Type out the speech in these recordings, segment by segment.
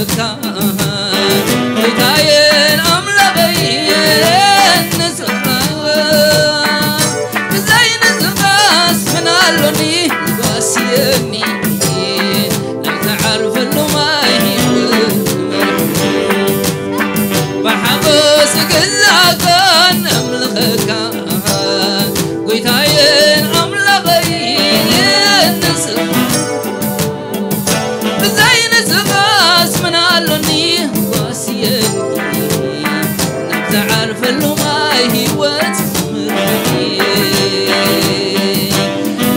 أملخك ويتاين أملخين نسخان زين زغاس من علوني واسيني لم تعرف اللماهي بحبس قلاكان أملخك ويتاين أملخين نسخان زين زغاس من علوني واسيني لم تعرف اللماهي وتمرني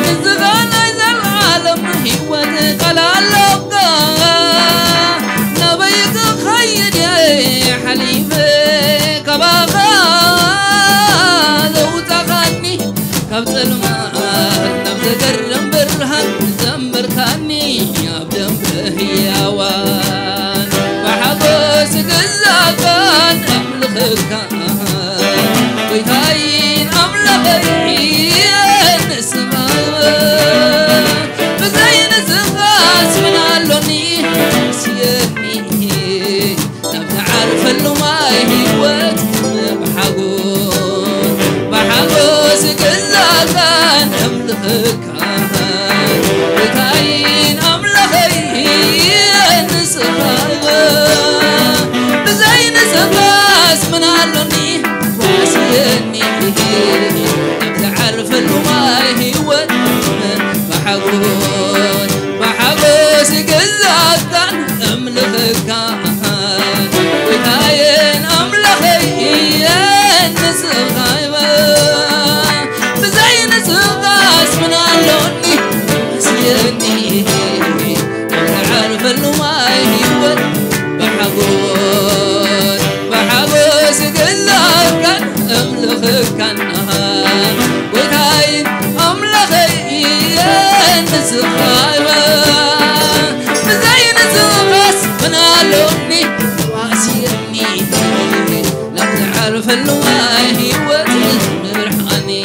نزغان إذا العالم هيوت قلالوك نبيك خير يا حليفي كباغا لو تغني كبت الماء نبت قرم برهن زنبر كاني أبدم بهياوان بحبس قزاقان أملخك ويتاين أملخين نسمان بزين زغاس من علوني سيرني لم تعرف اللماهي وتم بحبس قزاقان أملخك ويتاين أملخين نسمان بزين زغاس من علوني واسيني لم تعرف اللماهي وتم بحبس قزاقان أملخك ويتاين أملخين نسخان بزين زغاس من علوني واسيني لم تعرف اللماهي وتم بحبس قزاقان أملخك ويتاين أملخين نسخان بزين زغاس من علوني واسيني لم تعرف اللماهي وتمرحني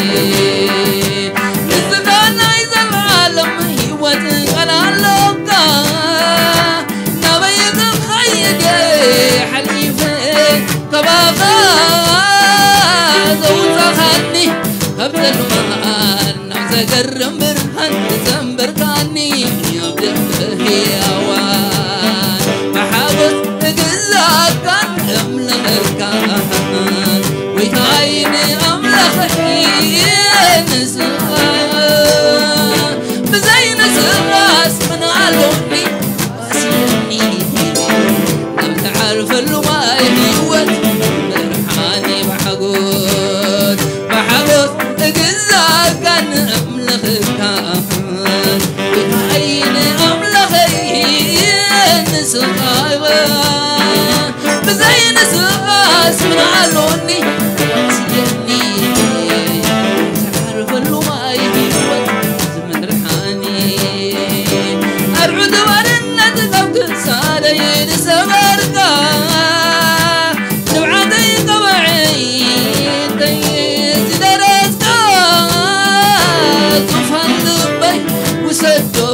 نزغان إذا العالم هيوت قلالوك نبيك خير يا حليفي كباغا لو تغني قبل الماء نبت قرم برهن زنبر كاني أبدم بهياوان بحبس قزاقان أملخك ويتاين أملخين نسخان بزين زغاس من علوني واسيني لم تعرف اللماهي وتمرحاني بحبس قزاقان أملخك ويتاين أملخين نسخان بزين زغاس من علوني واسيني تعرف اللماهي وتمرحاني أرعد ورنة قوك سالين سمرقا نوعدي قوعين ديز درسكا طوفان دبي وسدو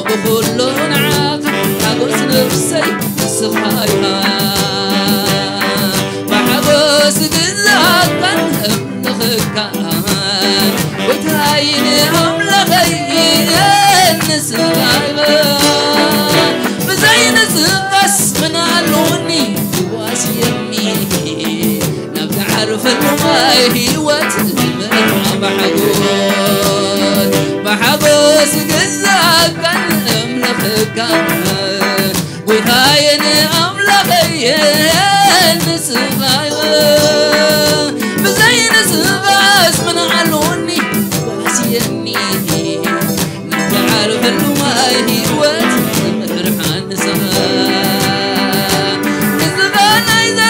بخلون عاقل حقوس نفسي سخايها بحبس قزاقان أملخك ويتاين أملخين نسخان بزين زغاس من علوني واسيني لم تعرف اللماهي وتمرح بحبس قزاقان أملخك ويتاين أملخين نسخان بزين زغاس من علوني واسيني لم تعرف اللماهي وتمرح نسخان نسخان إذا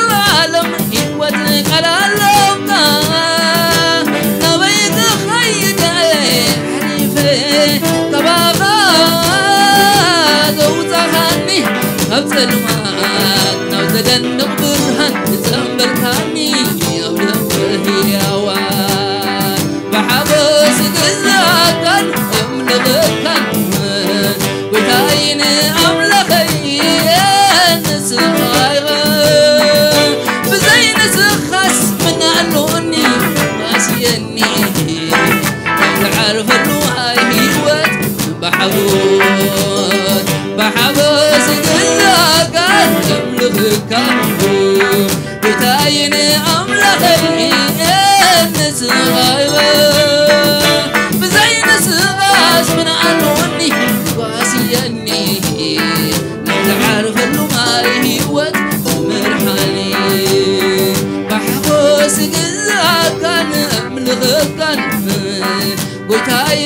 العالم هيوت قلالوك نبيك خير يا حليفي كباغا لو تغني قبل الماء نوتقن برهن زنبر كاني أبدم بهياوان بحبس قزاقان أملخك ويتاين أملخين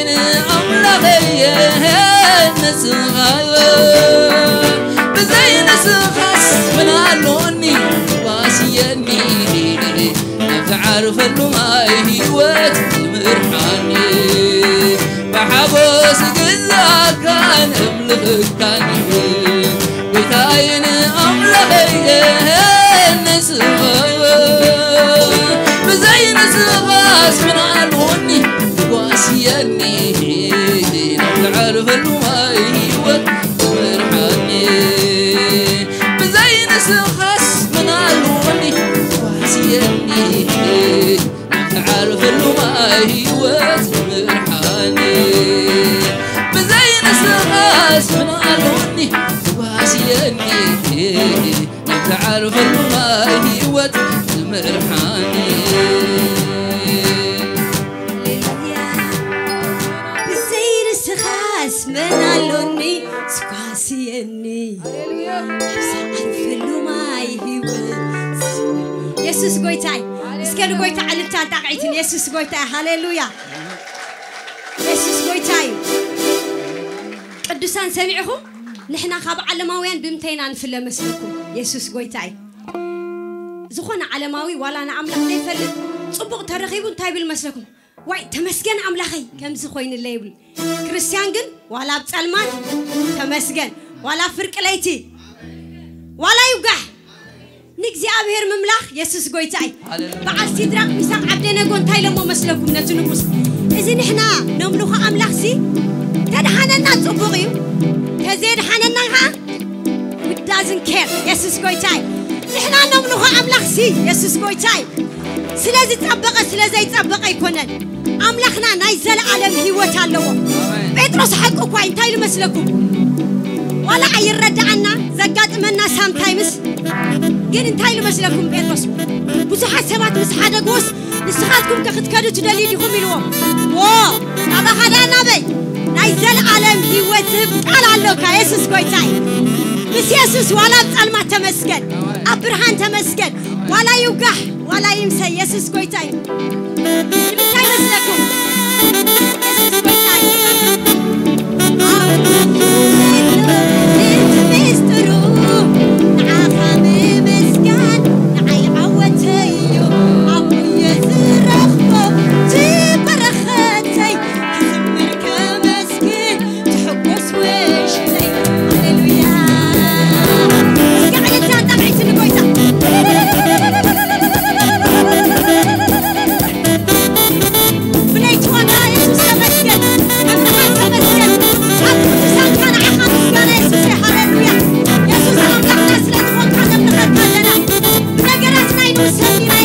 بتاين أملاغي نسخاي بزين سخاس من علوني واسيني نفعرف اللماي هوات المرحاني بحبوس قزا كان أملغكاني بتاين أملاغي نسخاي بزين سخاس من علوني واسيني نفعرف اللماي هوات المرحاني بزين سخاس من علوني واسيني نفعرف اللماي هوات المرحاني بزين سخاس من علوني واسيني نفعرف اللماي هوات المرحاني من علوني سكاسيني سأعرف اللماي هيوت يسوس قويتاي اسكالو قويتا علمتان تاقعيتين يسوس قويتاي هاليلويا يسوس قويتاي قدوسان سمعهم نحنا خاب علماويان بمتينا نفل مسلكم يسوس قويتاي زخونا علماوي ولا نعملك نفل صبغ ترغيبون تايب المسلكم واي تمسكن أملاخي كم زخوين الليبل كريستيان جن ولا بسلمان تمسكن ولا فرق ليتي ولا يوقع نكزي أبهر مملاخ يسوس قويتاي بعد سيدراق ميساق عبدنا قون تاي لما مسلكم نتنقص إذن إحنا نملوخ أملاخ سي تدحاننا تصبغيو تزيد حاننا ها it doesn't care يسوس قويتاي إحنا نملوخ أملاخ سي يسوس قويتاي سلازي تطبق يكونن أملاخنا نايزل عالم هيوت اللو بيتروس حقو كوين تايلو مسلكم ولا عيرد عنا زقات منا سام تايمس جين تايلو مسلكم بيتروس بزحات سبات مسحادة قوس نسخاتكم كختكادو تدليلكم اليوم واو نابا هذا نابي نايزل عالم هيوت قال اللوكا يسوس قويتاي بس يسوس ولا بسالما تمسكن أبرهان تمسكن ولا يوقح ولا يمسي يسوس قويتاي تاي مسلكم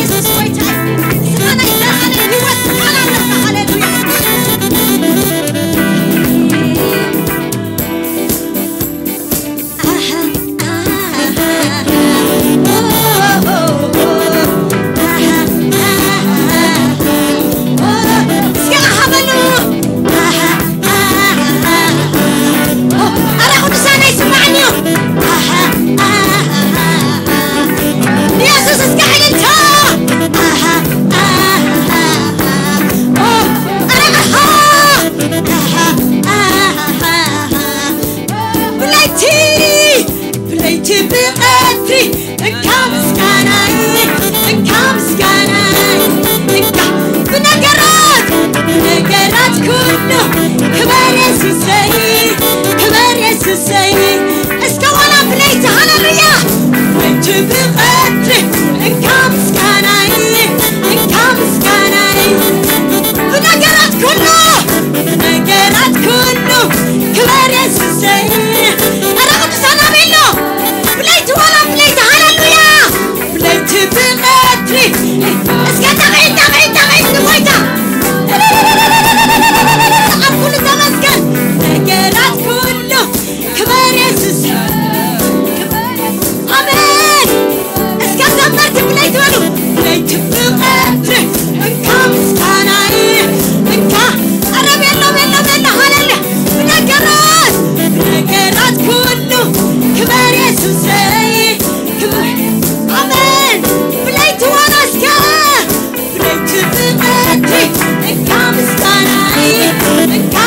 يسوس قويتاي Come,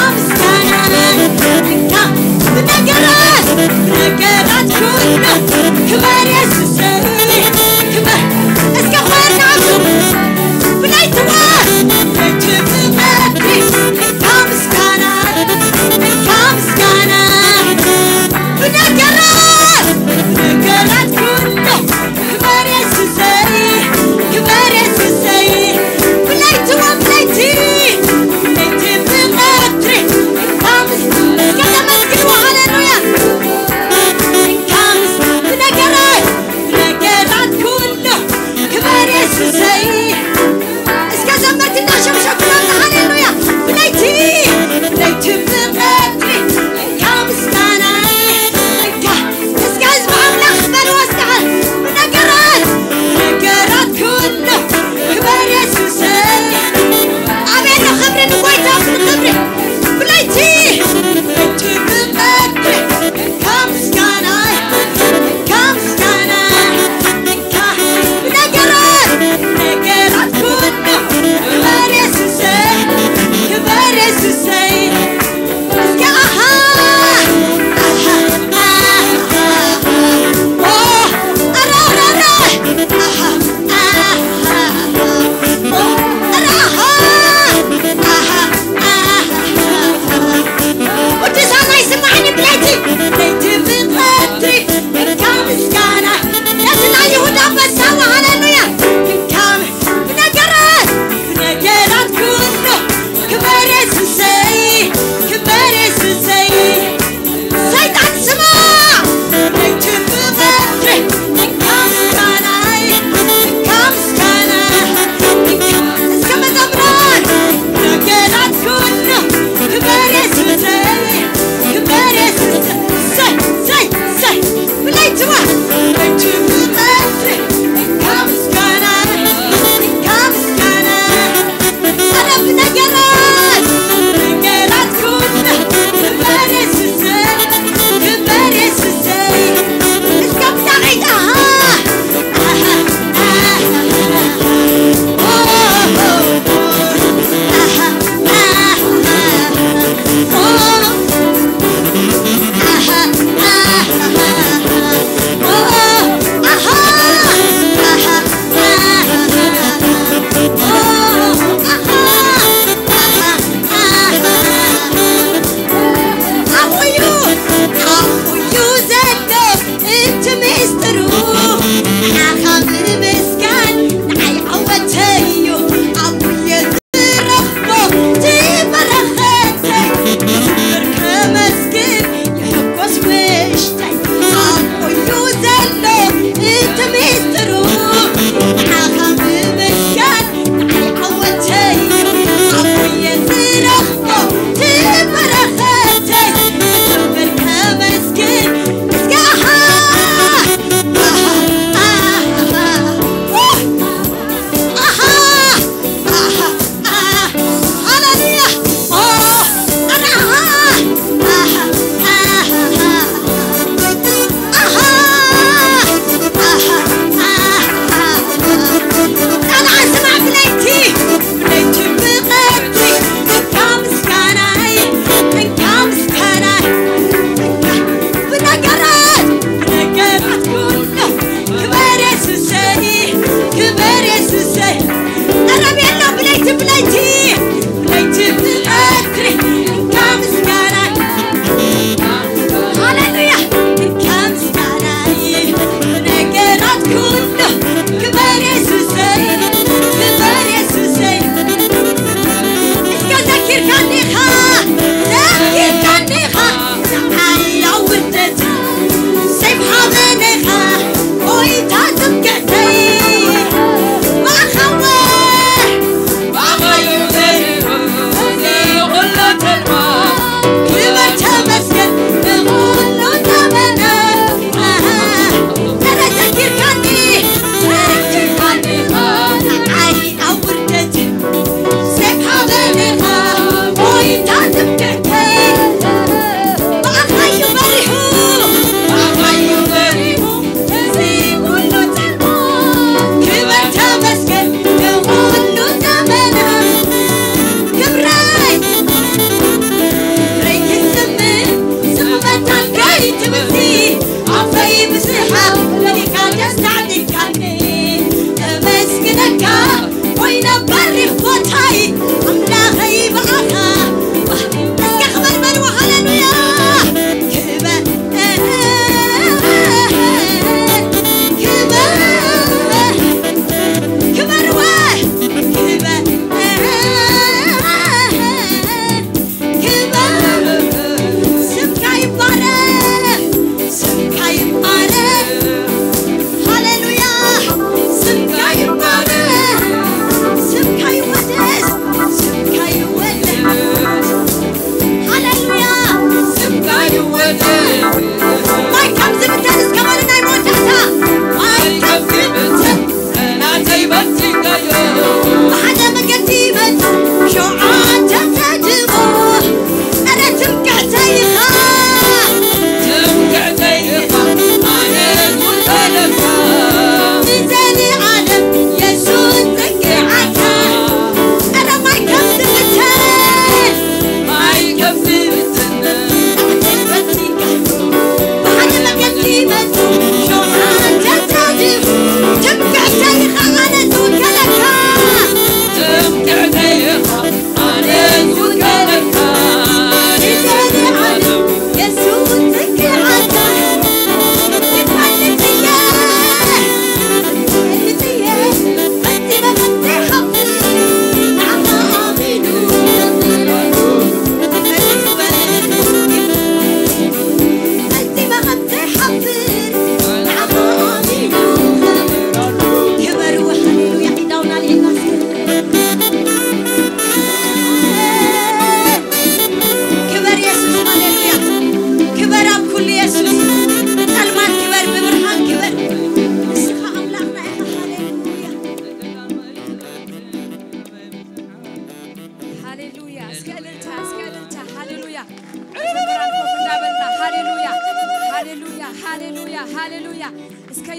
هاليلويا اسكا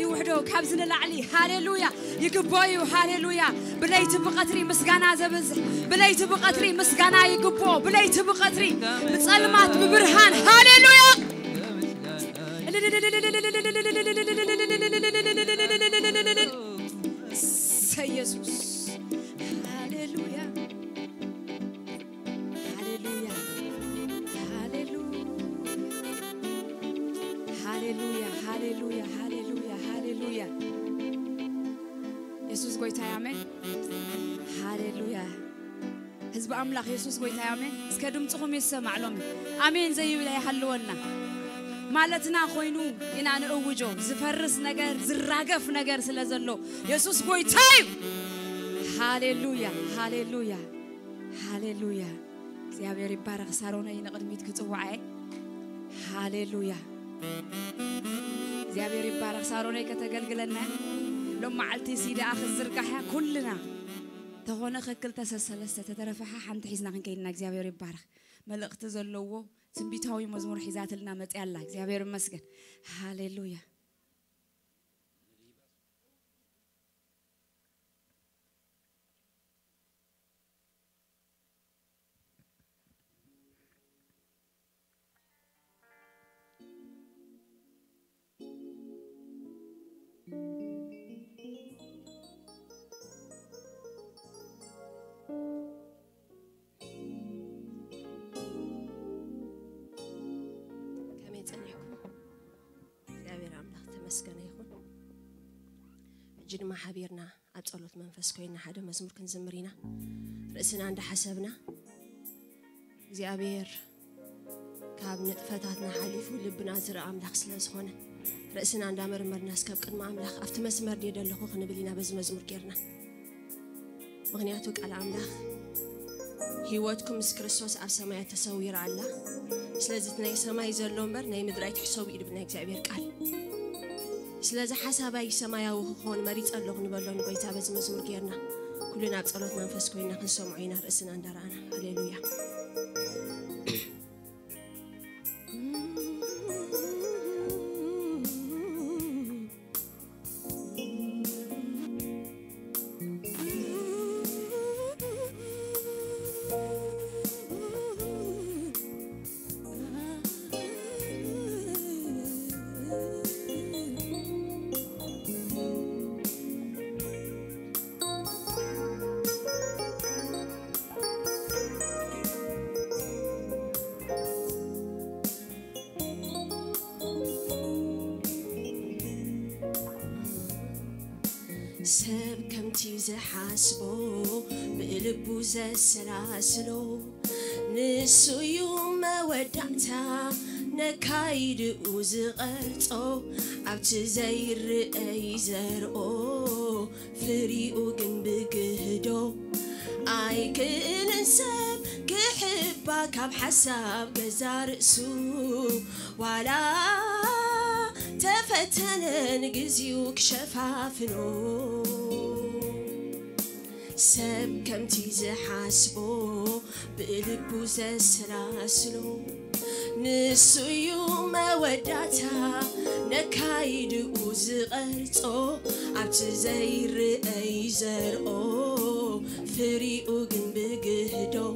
يوحدو كابزن العلي هاليلويا يقبويو هاليلويا بليت بقطري مسغانا زبزح بليت بقطري مسغانا يقبو بليت بقطري بصلمات ببرهان هاليلويا يسوع هاليلويا هاليلويا هاليلويا هاليلويا هاليلويا هاليلويا يسوع قويت آمين هاليلويا حزب أملاك يسوع قويت آمين اسكدم تقوم يسمع لهم آمين زي ولا يحلونا مالتنا خوينو إن أنا أوجو زفرس نجار زراقف نجار سلازلو يسوع قويت هاليلويا هاليلويا هاليلويا እግዚአብሔር ይባረክ ሳሮና ይነቅድሚት ክጽዋዓይ ሃሌሉያ እግዚአብሔር ይባረክ ሳሮና ከተገልግለና ለማዓልቲ ሲዳ አخዝርጋህ ኩልና ተሆነ ክክል ተሰሰለስተ ተተረፈሐ ሓንቲ ሒዝና ክንከይና እግዚአብሔር ይባረክ መልእክት ዘለዎ ትንቢታዊ መዝሙር ሒዛትልና መጽያላ እግዚአብሔር ይመስገን ሃሌሉያ جد ما حبيرنا أتصلت منفس كوينا حدا مزمور كن زمرينا رأسنا عند حسبنا زيابير كابنت فتاتنا حليف ولبنا زرع أملاخ سلاز هون رأسنا عند أمر مرناس كاب قد ما أملاخ أفت مسمر دي دلخو خنا بلينا بز مزمور كيرنا مغنياتك على أملاخ هيواتكم سكريستوس أب سمايا تسوير على سلازتنا يسماي زرلومبر ناي مدراي تحسوب إيدبنا زيابير قال سلازة حسابي سمايا وخون مريض الله نبلون بيتا بز مزمور كيرنا كلنا بصلوت منفس كوينا كنسمعينا رأسنا ندرانا هللويا سب كم تيز حاسبو بقلبو زي سلاسلو نسو يوم ودعتا نكايد وزغلطو عبت زي الرأي زرقو فريقو جنب جهدو اي كل سب كحبا كاب حساب جزار سو ولا تفتنن جزيوك شفافنو سب كم تيز حاسبو بقلبو زي سلاسلو نسو يوم ودعتا نكايد وزغلطو عبت زي الرأي زرقو فريقو جنب جهدو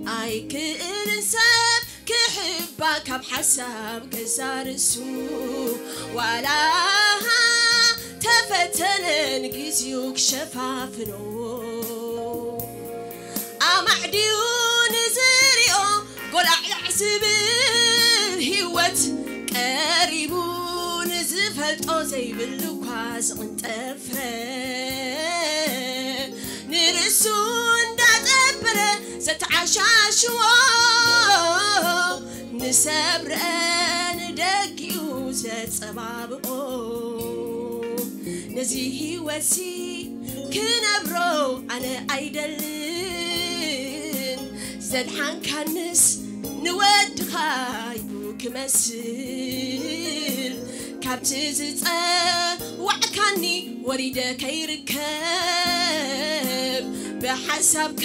اي كل سب كحبا كاب حساب كزار سو ولا تفتنن جزيوك شفافنو أمعديون زريو قول أحسب الهوت قريبون زفلت أو زي باللوكاز انتفرن نرسون دات أبرة ستعشاشوا نسبرن دقيو زت صبابو نزيه وسي كنبرو أنا أيدلن زد حن كنس نود خايبو كمسل كابتزت وعكاني وريدا كيركب بحسبك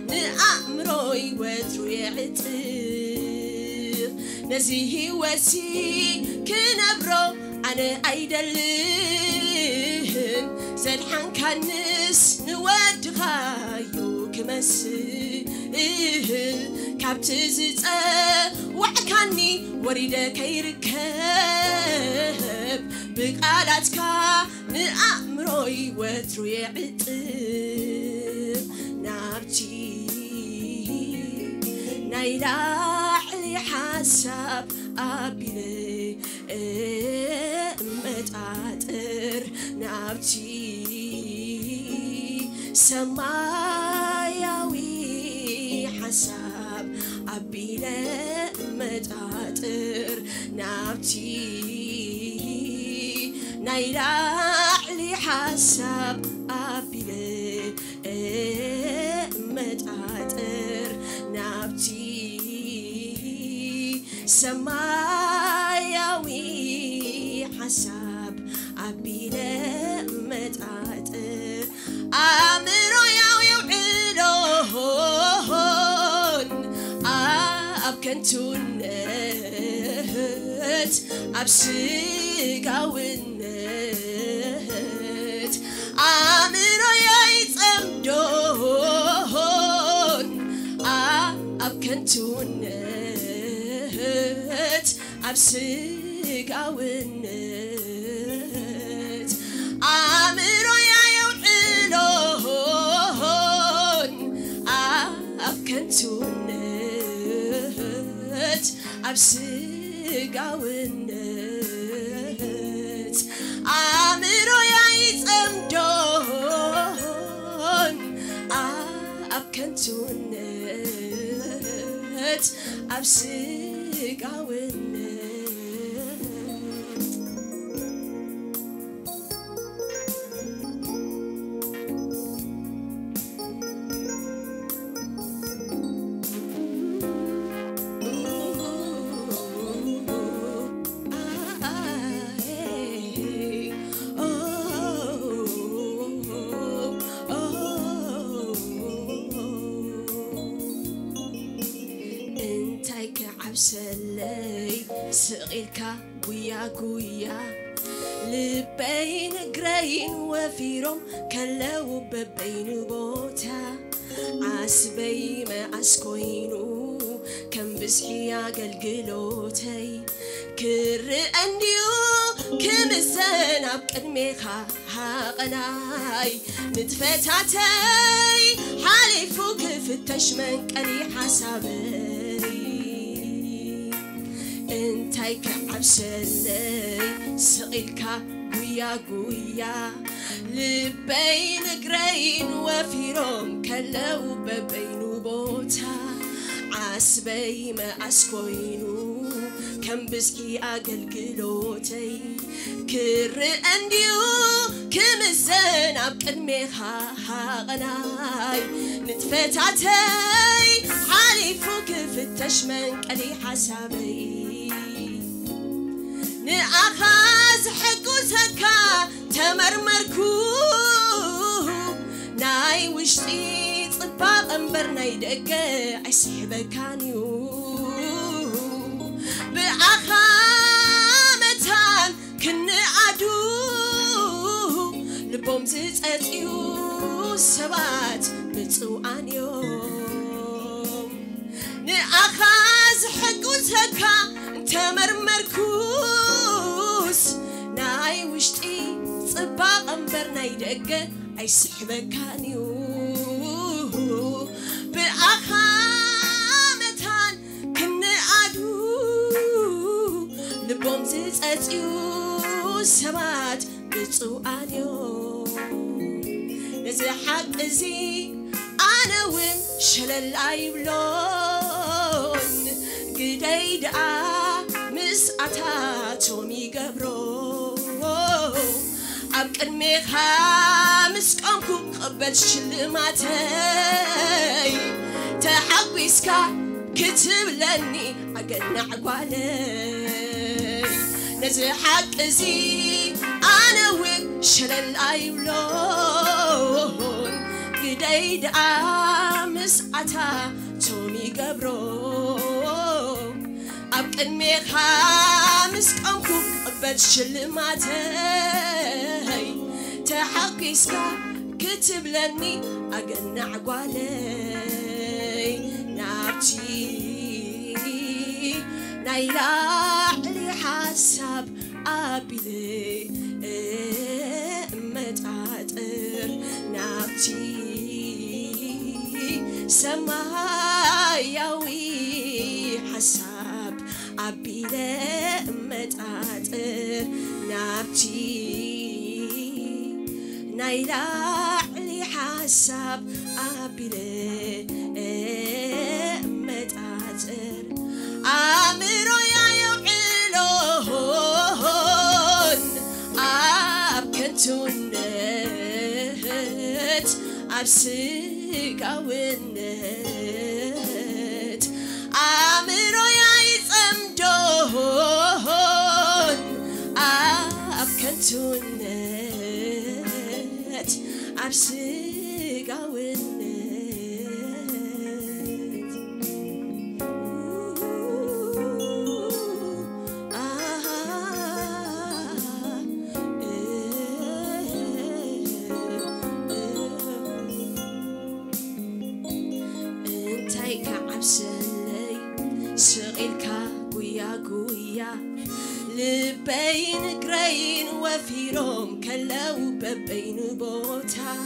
نأمرو يودرو يعتر نزيه وسي كنبرو أنا أيدلن زلحن كنس نود غايو كمسل كابتزت وعكاني وريد كيركب بقالاتك نأمروي وترو يعتب نابتي نايلاح لي حساب أبيلي متعطر نابتي سماياوي حساب أبيلي متعطر نابتي نايلاح لي حساب أبيلي متعطر نابتي سماياوي حساب أبيلي متعطر أمرو ياوي وعلون أبكنتون أبسيقاونت أمرو ياي تمدون أبكنتون أبسيقاونت أمرو ياي وعلون أبكنتون أبسيقاونت أمرو ياي تمدون أبكنتون أبسيقاونت سلي سقيلك ويا قويا لبين قرين وفيرم كلاو ببين بوتا عسبي ما أسكوينو كم بسحيا قلقلوتي كر أنديو كم السنة بقدميخا حقناي نتفتاتي حالي فوق فتش من قلي حسابي انتي كعبسلي سقيلك قويا قويا لبين قرين وفيرم كلاو ببين بوتا عسبي ما أسكوينو كم بسكي أقلقلوتي كر أنديو كم الزنا بقدميخا حقناي نتفتاتي حالي فوق فتش من قلي حسابي نأخذ حقوزكا تمرمركو ناي وشتي طباق أمبر ناي دقا عسحبكانيو بأخامتان كن عدو لبوم زيتأتيو سبات بتوانيو نأخذ حقوزكا تمرمركوس ناي وشتي طباق أمبر ناي دقا عسحبكانيو بأخامتان كن عدو لبوم زيتأتيو سبات بتوانيو نزي حق زي أنا وين شلل أيبلون قديد مسعتا تومي قبرو أبكر ميخا مسكمكو قبل شلماتي تحقيسكا كتب لني أقنع قوالي نزي حق زي أنا وين شلل أيبلون قديد مسعتا تومي قبرو أبقني خامس أمكو بالشلماتي تحقيسك كتب لني أقنع قوالي نابتي نايلا لي حساب أبيلي متعطر نابتي سماياوي حساب أبيلي متعطر نابتي نايلا لي حساب أبيلي متعطر أمرو يا يعلون أبكنتونت أبسقاونت أمرو يا يتمدون أبكنتونت أبسقاونت لبين قرين وفيروم كلو ببين بوتا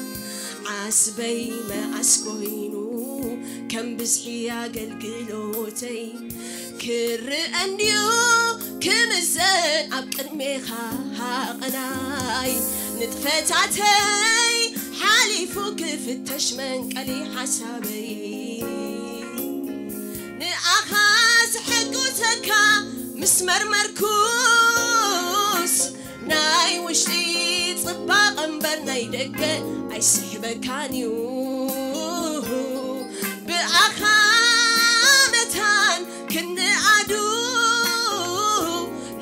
عسبي ما أسكوينو كم بسحيا قلقلوتي كر أنديو كم الزن أبقر ميخا هاقناي نتفتاتي حالي فوق في التشمن كالي حسابي نأخاز حقوتكا مسمر مركوس ناي وشتي صباق انبر ناي دقة اي سحبة كانيو بأخامتان كن عدو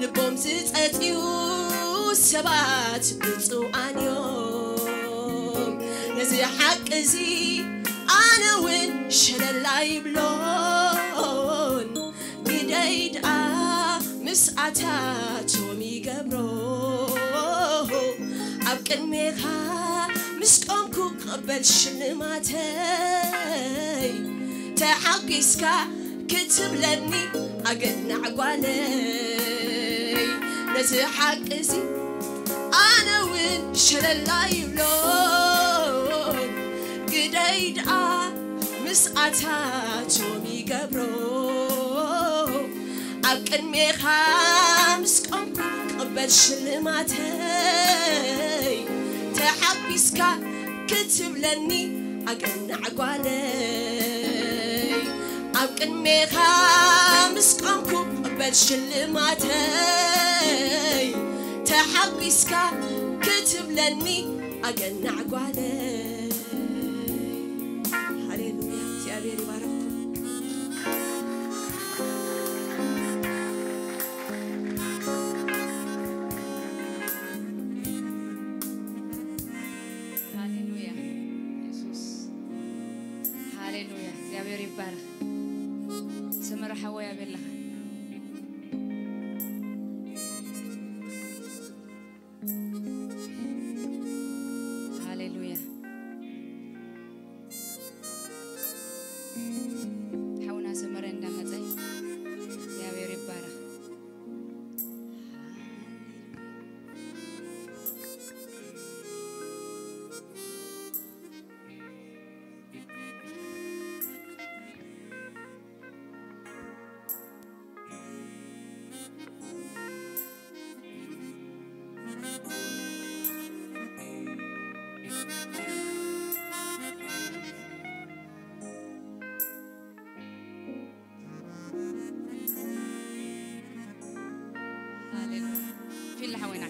لبوم زيتاتيو سبات بطوعان يوم نزي حق زي انا وين شلال بلون بدايد مسعتات ومي قبرو أبقن ميخا مسكمكو قبل شلماتي تحقيسكا كتب لني أقنع قوالي نزي حقزي أنا وين شلال يبلون قدايد مسعتات ومي قبرو أبقن ميخامس كمكو قبل شلماتي تحقيسكا كتب لني أقنع قوالي أبقن ميخامس كمكو قبل شلماتي تحقيسكا كتب لني أقنع قوالي هاليلويا እግዚአብሔር ይባርክ سمر حوايا بالله هاليلويا حونا سمر اندمزي يا بيري بارا في اللي حوينا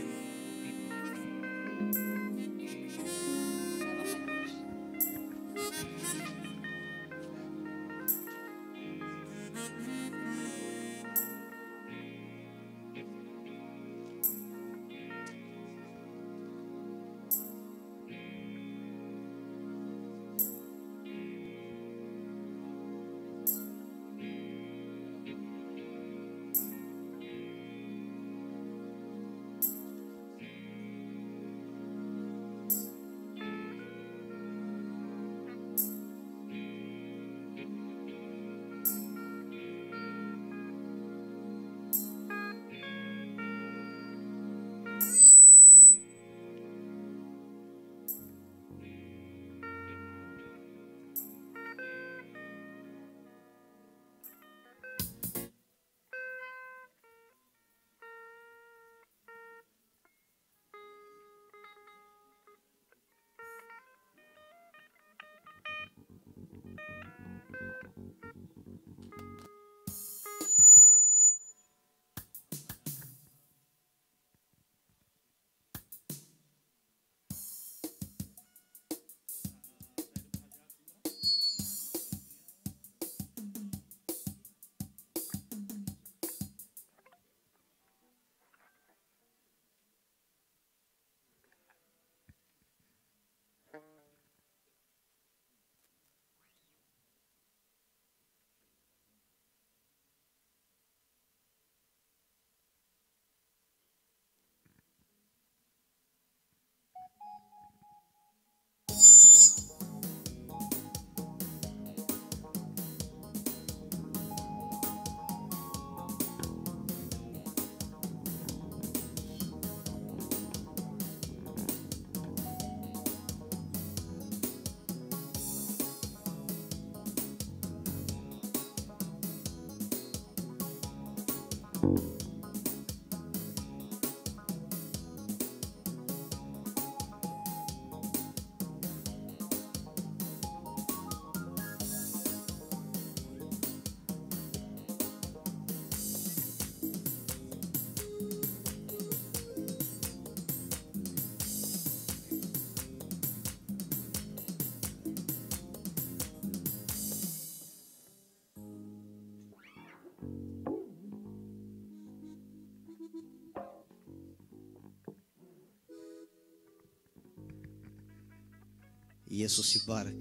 ኢየሱስ ይባረክ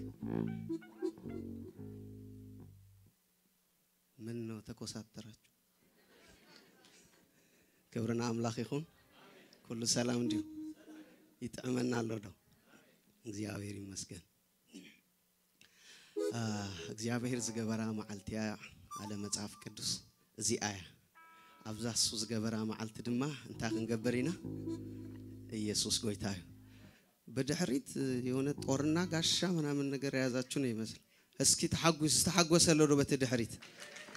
ምን ነው ተኮሳተራችሁ ክብርና አምላክ ይሁን ሁሉ ሰላም እንዲሁ ይጣመናል ነው እግዚአብሔር ይመስገን እግዚአብሔር ዝገበራ ማዓልቲያ አለ መጽሐፍ ቅዱስ እዚ አያ አብዛሱ ዝገበራ ማዓልት ድማ እንታ ክንገበሪና ኢየሱስ ጎይታዩ በድሕሪት የሆነ ጦርና ጋሻ ምናምን ነገር ያዛችሁ ነው ይመስል እስኪ ተሐጎሰለው በተድሕሪት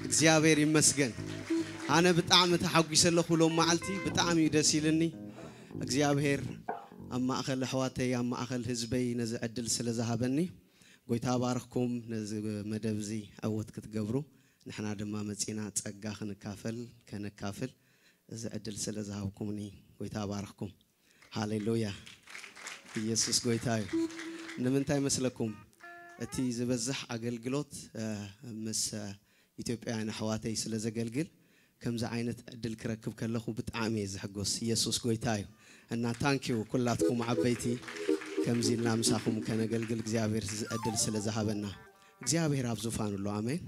እግዚአብሔር ይመስገን አነ በጣም ተሐጎሰለው ሁሉ ማዓልቲ በጣም ይደስይልኒ እግዚአብሔር አማእኸል ሕዋተይ አማእኸል ህዝበይ ነዚ ዕድል ስለዛሃበኒ ጎይታ ባርክኩም ነዚ መደብዚ አወት ክትገብሩ ንሕና ድማ መጺና ጸጋ ከነካፈል እዚ ዕድል ስለዛሃብኩምኒ ጎይታ ባርክኩም ሃሌሉያ ኢየሱስ ጎይታዩ ንምንታይ መስለኩም እቲ ዝበዝሕ አገልግሎት ምስ ኢትዮጵያውያን ሕዋተይ ስለዘገልግል ከምዛ ዓይነት ዕድል ክረክብ ከለኹ ብጣዕሚ ዝሕጎስ ኢየሱስ ጎይታዩ እና ታንኪዩ ኩላትኩም ዓበይቲ ከምዚልና ምሳኹም ከነገልግል እግዚአብሔር ዕድል ስለዛሃበና እግዚአብሔር ኣብ ዙፋኑሉ አሜን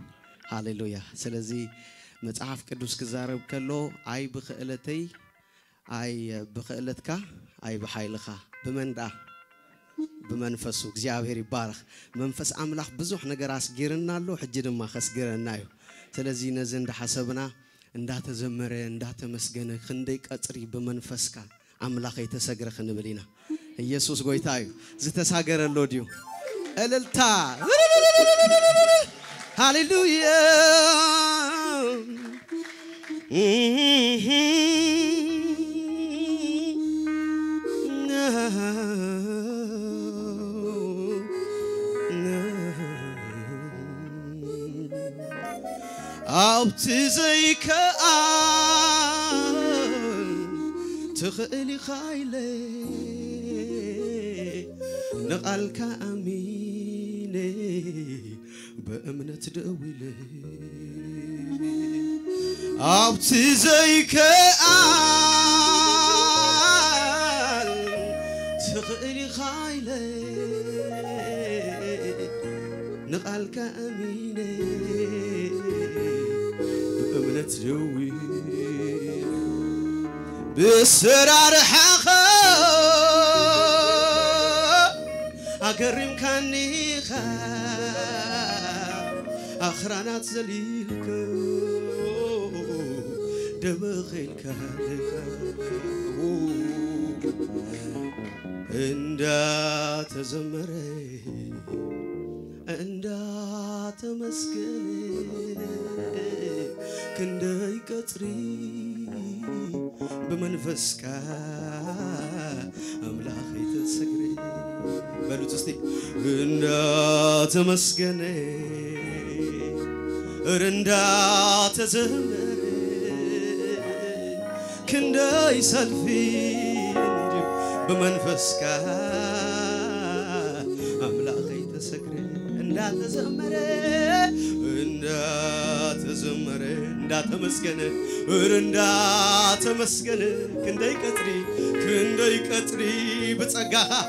ሃሌሉያ ስለዚ መጽሐፍ ቅዱስ ክዛረብ ከሎ አይ ብኽእለተይ አይ ብኽእለትካ አይ በኃይልኻ በመንዳ በመንፈሱ እግዚአብሔር ይባረክ መንፈስ አምላክ ብዙሕ ነገር አስጊርናሎ ሕጂ ድማ ከስግረናዩ ስለዚ ነዚ እንደሐሰብና እንዳተዘመረ እንዳተመስገነ ክንደይ ቀጽሪ በመንፈስካ አምላክ የተሰግረ ክንብሊና ኢየሱስ ጎይታዩ ዝተሳገረሎ ዲዩ እልልታ ሃሌሉያ أبتزيك تخيلي خايلة نقالك أمينة بأمنة دويلة أبتزيك تخيلي خايلة نقالك أمينة بأمنة دوي بسرار حقا أقرم كانيخا أخرانات زليلك دبخيلك لخا اندا تزمري اندا تمسكني كنداي قطري بمنفسك أملاخي تسكري بلو تستي اندا تمسكني رندا تزمري كنداي سلفي بمنفسك أملاخي تسكري اندا تزمري اندا تزمري اندا تمسكني رندا تمسكني كنداي قطري بتصقاها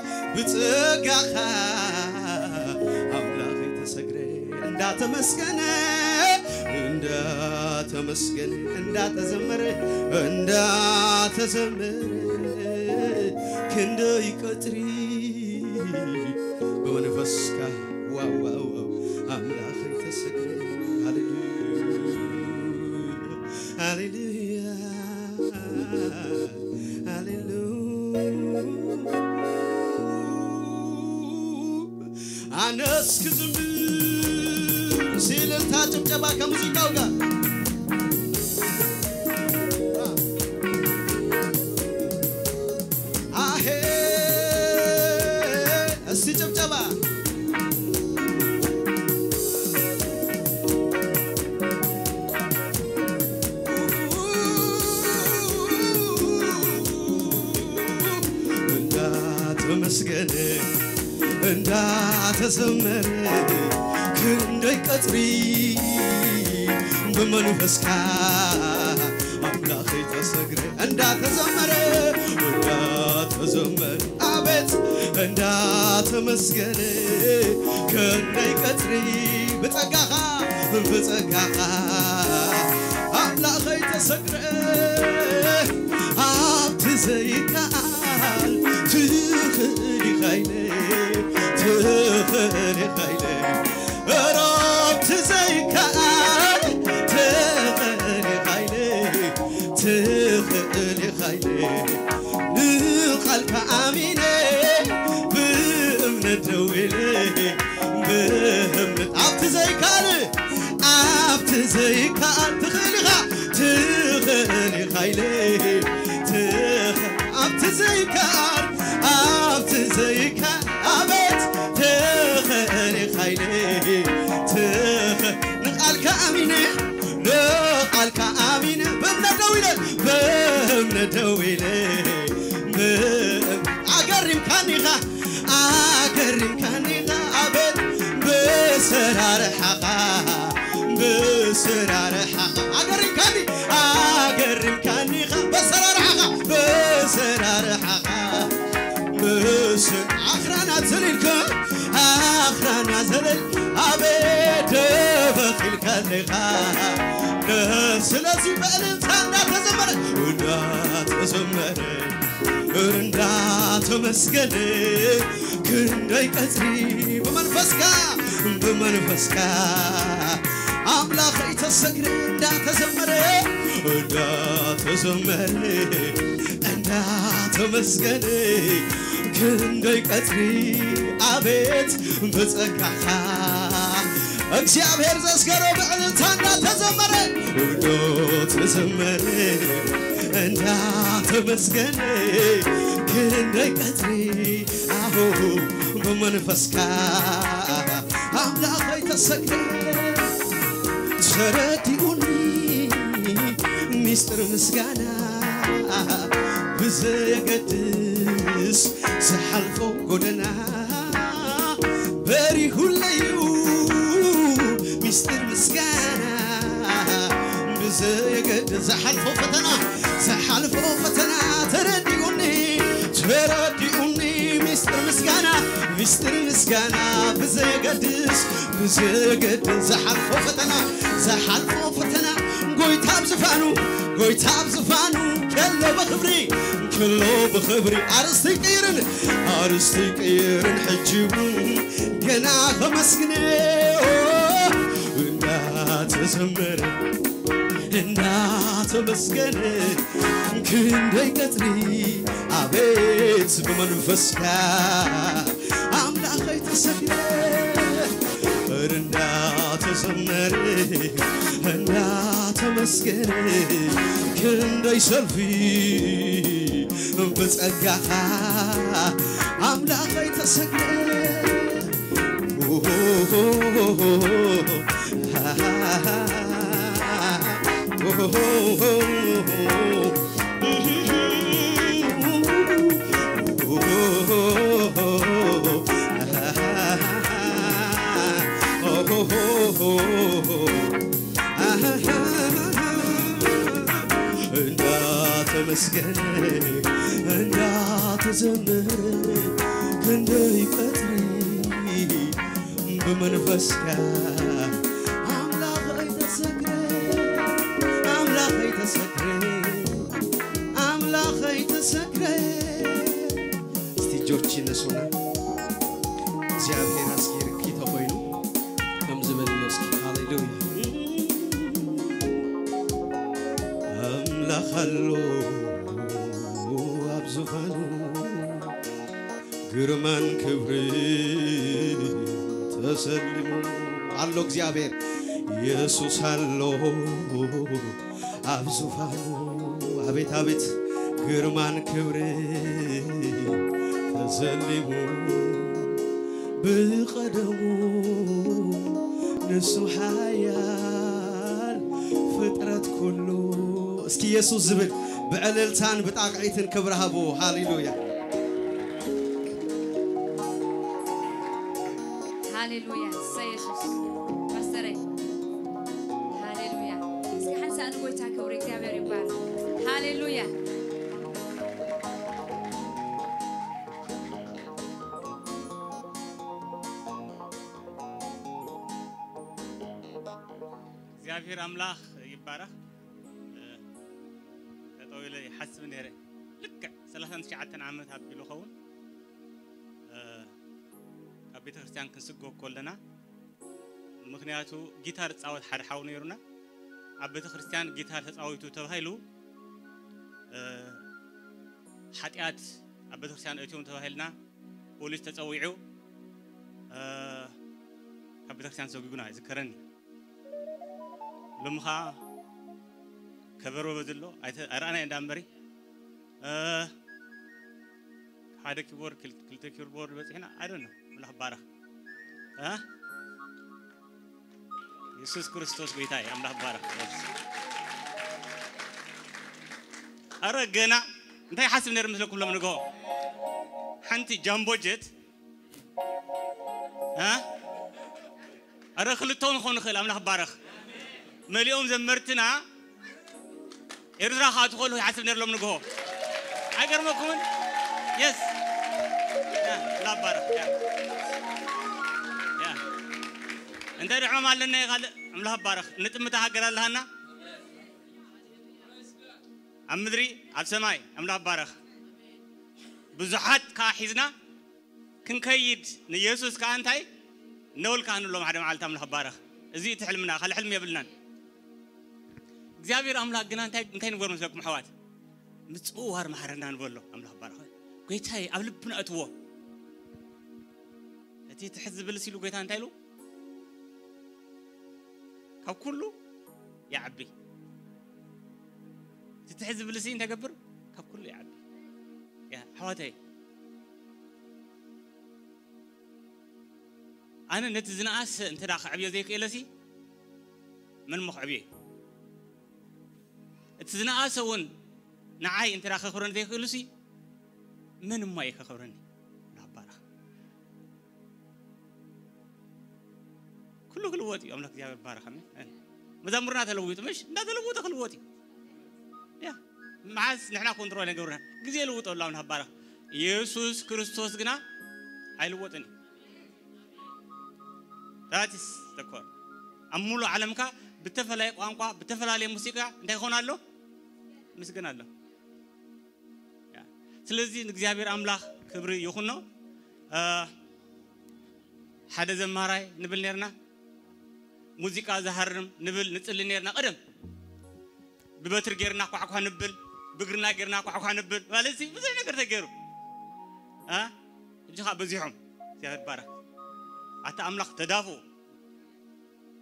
أملاخي تسكري اندا تمسكني اندا تمسكني اندا تزمري كنداي قطري بمنفسك واو أملاخي تسكري هاليلويا أنا أسكزم سيل التاجم جبا كموسيقى ተመስገን እንዳተዘመረ ክንደይ ቀጥሪ በመንፈስካ አምላኬ ተሰግረ እንዳተዘመረ አቤት እንዳተመስገን ክንደይ ቀጥሪ በጸጋኻ አምላኬ ተሰግረ አብት ዘይካል ትኽሊ ኻይለ ربت زيكال تخلي خيلي نقلك آمينة بأمنة دويلي بأمنة عبت زيكال تخلي خيلي عبت زيكال أبت تخلي خيلي نقلك آمينة بأمنة دويلة أقرم كانيغا أبد بسرار حقا أقرم كانيغا بسرار حقا أخرانا زلل أبد بخيل كانيغا سلاسي بألمتان رندات مسجد كندي كتري بمنفسك أملاخي تسكر رندات زمر رندات مسجد كندي كتري أبيت بتسكخا እግዚአብሔር ዘስከረው በእልልታና ተዘመረ እንዳ ተመስገን ክንደይ ቀትሪ አሁ በመንፈስካ አምላኬ ተሰግደ ተረዲኡኒ ሚስጥር ምስጋና ብዘየገድስ ዝሓልፎ ጎደና በሪሁ ለዩ مستر مسكانا بزيقد زحلفو فتنا ترديوني مستر مسكانا بزيقد زحلفو فتنا قوي تاب زفانو كله بخبري عرستي قيرن حجيبون قنا خمسكني تزمر الناس مسكن كندي قطري أبيت بمنفسك أملاخي تسكر الناس تزمر الناس مسكن كندي سلفي بتسقاها أملاخي تسكر تمسكن لا تزمر كندي قدري بمنفسك أملاخي تسكر استيجوتشي نسونا زيابير أسكير كي تبينو كم زمن يسكي هاليلويا أملاخلو أبزفانو ግርማን ክብር ተሰልሞ አሎ እግዚአብሔር ኢየሱስ አሎ አብዙፋኑ አቤት አቤት ግርማን ክብር ተሰልሞ በቀደሙ ንሱ ኃያል ፍጥረት ኩሉ እስኪ ኢየሱስ ዝብል በእልልታን በጣቅዒትን ክብር ሃቦ ሃሌሉያ هاليلويا سيسوس باستري هاليلويا اسكي حنسى أنا قلت هكوري كابير يبار هاليلويا زيافير أملاخ يبارك تطويل يحسب نيره لك 3 عامات هبيلو خون كبيت كريستيان كنسقو كلنا مخنياتو جيتار تصاوت حد حاول نيرنا عبيت كريستيان جيتار تصاويتو تبهيلو حتيات عبيت كريستيان اتيوم تبهيلنا بوليس تصويعو عبيت كريستيان سوقيقنا يذكرني لمخا كبروا بدلو أرانا عندامبري هذا كيبورد كل كيبورد بس هنا I don't know ولا خبارة يسوع كريستوس بيتاي أملا خبارة أرجعنا أنت حاسب نرمي مثلكم لما نقول حنتي جامبو جيت أرى خلتون خون خل أملا خبارة مليون زمرتنا إرزا خاتخلو حاسب نرلم نقول أجر ما كون يس لا بارك يا أنت رحمة مالنا قال أملا بارك نتمتع هجر لهنا أمدري على السماء أملا بارك بزحات كاحزنا كن كيد نيسوس كأنتاي نول كانوا لهم حدا معلتهم أملا بارك زي تحلمنا خل حلم يبلنا زيابير أملاك جنا أنتي نقول مسلكم حوات متصور محرنا نقوله أملاك بارك قيت هاي أبلبنا أتوه أتي تحزب بالسيلو قيت أنتي له كاب كله يا عبي تتحزب بالسين تكبر كاب كله يا عبي يا حواتي أنا نتزنا أس أنت داخل عبيه زيك إلسي من مخ عبيه تزنا أسون نعاي أنت راح خبرني ذيك لسي من ما يخبرني لا بارك كله خلوتي أملاك يا بارك خمي مزامرنا تلويت مش لا تلويت خلوتي يا معاس نحنا كنترول نقولنا جزء لويت الله من هبارك يسوع كريستوس جنا هاي لويتني راتس تكون أمولو علمك بتفعله قامقا بتفعله موسيقى أنت يخون الله مسكين الله سلزي نجزابير أملاخ كبري يخونه حدا زماراي نبل نيرنا موسيقى زهرم نبل نتسل نيرنا قدم ببتر جيرنا قاقوا نبل بقرنا جيرنا قاقوا نبل والسي بزي نقدر تجيرو جها بزيهم زياد بارك حتى أملاخ تدافو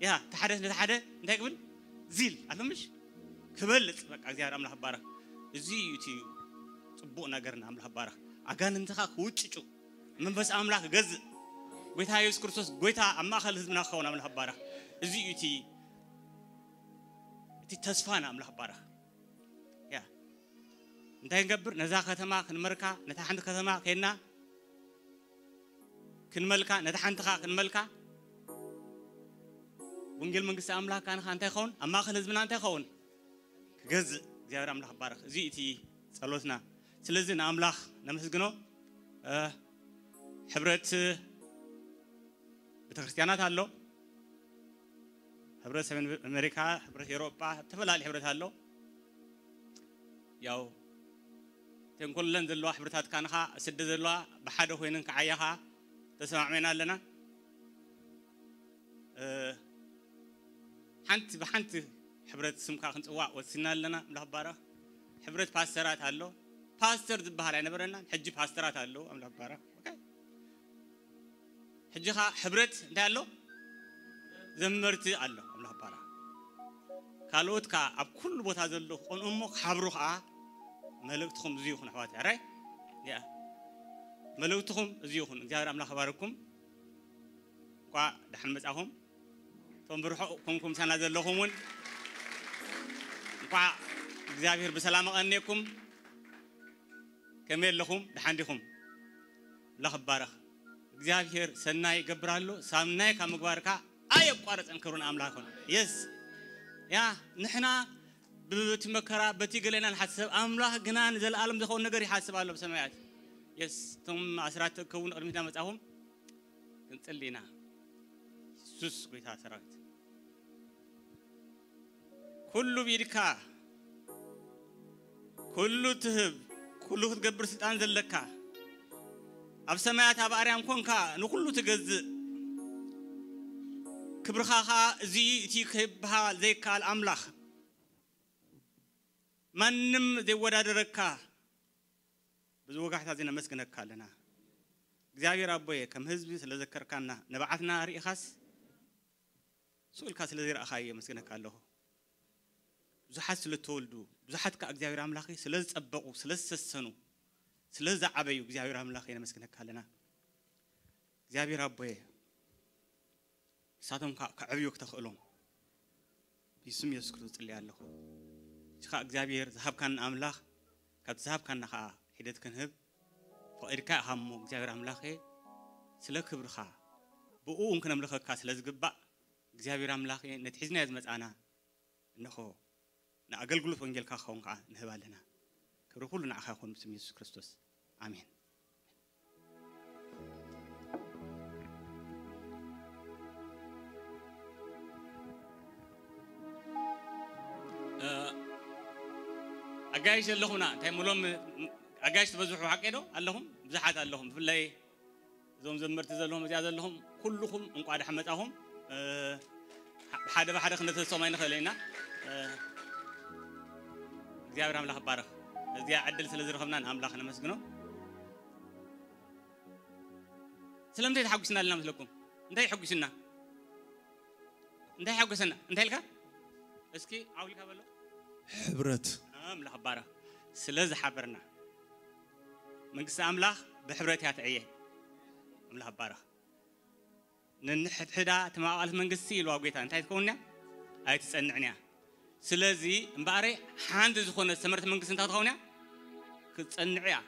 يا تحدث نتحدث أنت قبل زيل أفهم مش كبلت بقى زياد أملاخ بارك زي يتي صبونا قرنا أملاخ بارك أكان انتخا كوتشو من بس أملاخ جز قويتها يسوع كريستوس قويتها أما خلص من أخونا أملاخ بارك زي يتي تصفانا أملاخ بارك يا أنت ينقبر نزاخة ما كنمركا نتحنت كثما كنا كنملكا نتحنتها كنملكا ونقول من قصة أملاك كان خان تخون أما خلص من أنت تخون جز زيارة أملاك بارك زيتي صلوتنا سلزنا أملاك نمسجنو حبرت بتخريستيانات هالو حبرت سبن أمريكا حبرت أوروبا تفلالي حبرت هالو ياو تنقول لنا ذلوا حبرتات كان خا سد ذلوا بحده وينك عياها تسمع منا لنا حنت بحنت حبرت سمكا خنت واق وسنا لنا ملا بارا حبرت باسترات هالو باستر ذبها على نبرنا حج باسترات هالو ملا بارا اوكي حجها حبرت انت هالو زمرت الله ملا بارا قالوت كا اب كل بوتا زلو قن امك حبروخا ملكتكم زيوخن حواتي راي يا ملكتكم زيوخن እግዚአብሔር አምላክ ባረኩም ቋ ደህን መጻሁም ተንብርሑ ኮንኩም ሰና ዘለኹምን ቋ እግዚአብሔር በሰላም አቀነኩም ከመለኹም ደህንዲኹም ለኸባረኽ እግዚአብሔር ሰናይ ይገብራሉ ሳምናይ ከመግባርካ አየቋረጥ እንከሩን አምላክን يس ያ ንሕና ብትመከራ በትግለና ንሐስብ አምላክ ግናን ዘለዓለም ዝኸውን ነገር ይሐስባሉ በሰማያት يس ቶም አስራት ከውን ቅድሚታ መጻሁም እንጽልይና ኢየሱስ ጌታ ሰራዊት كل بيدك كل تهب كل تجبر ستان زلكا أب سماعات أب أريام كونكا نكل تجز كبرخاها زي تيكبها زي كال أملاخ منم زي وراد ركا بزوجة حتى زينا مسكنك كالنا زاوية ربوي كم هزبي سلذكر كنا نبعثنا ريخاس سؤال كاس لذير أخاي مسكنك كاله زحت سلتولدو زحت كأجزاء راملاخي سلز أبقوا سلز سسنو سلز عبيو أجزاء راملاخي أنا مسكنك كلنا أجزاء ربوي ساتهم كعبيو كتخلون بيسم يسكتوا اللي على له شخا أجزاء ذهب كان أملاخ كذهب كان نخا حدث كان هب فإركاء هم أجزاء راملاخي سلك برخا بقو ممكن أملاخ كاسلز جبا أجزاء راملاخي نتحزنا يزمت أنا نخو نأجلجلو فنجل كخون كا نهبالنا كرهولنا نأخاكم بسم يسوع كريستوس آمين أجايش اللهنا تيمولهم أجايش تبزحوا حقيدو اللهم بزحات اللهم في الليل زوم زمرت زلهم زيادة اللهم كلهم انقعد حمتهم حدا بحدا خلنا تسمعين خلينا እግዚአብሔር አምላክ ባረክ እዚያ አድል ስለዝረኸብናን አምላክ ነመስግነው ስለምንታይ ተሐጉስና ለና መስለኩም እንታይ ይሐጉስና እንታይ ይሐጉስና እንታይ ልካ እስኪ አውልካ በሎ ሕብረት አምላክ ባረክ ስለዚ ሓበርና መንግስቲ አምላክ በሕብረት ያትዕየ አምላክ ባረክ ንሕዳ ተማቃልት መንግስቲ ኢልዋ ጌታ እንታይ ትከውንያ ኣይትጸንዕንያ سلازي مباري حاند زخونة سمرت منقص انت تخونيا كتصنعيا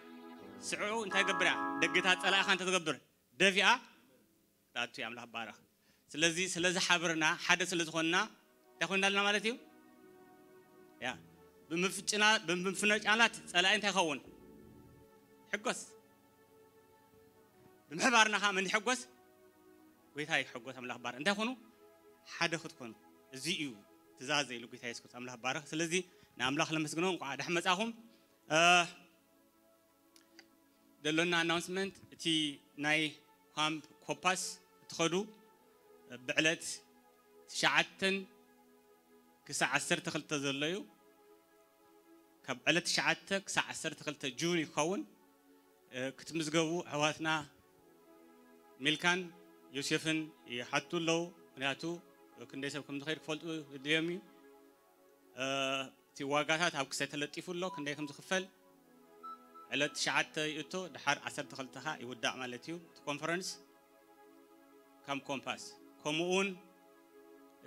سعو انت تقبريا دقيتها تسألها خان تتقبر دافئة تاتو يا ملها بارا سلازي حابرنا حدث اللي زخونا تخونا لنا مالتيو يا بمفنج آلات تسألها انت يخون حقوس بمحبارنا خا من حقوس ويتهاي حقوس ملها بارا انت يخونو حدا خدكونو زيئو تزازي لو كيتا يسكت أملاح بارك سلزي نعملاح لمسكنون قاعد أحمد أهم دلنا announcement تي ناي قام كوباس تخدو بعلت شعتن كساعة عسر تخلت زليو كبعلت شعتك كساعة عسر تخلت جوني خون كتمزجو حواتنا ملكان يوسفن يحطوا له ناتو لكن ليس بكم خير فولتو اليومي تواجهات أو كسيت اللطيف الله كن ليكم تخفل على تشعت يتو دحر عسر دخلتها يودع مالتيو كونفرنس كم كومباس كومون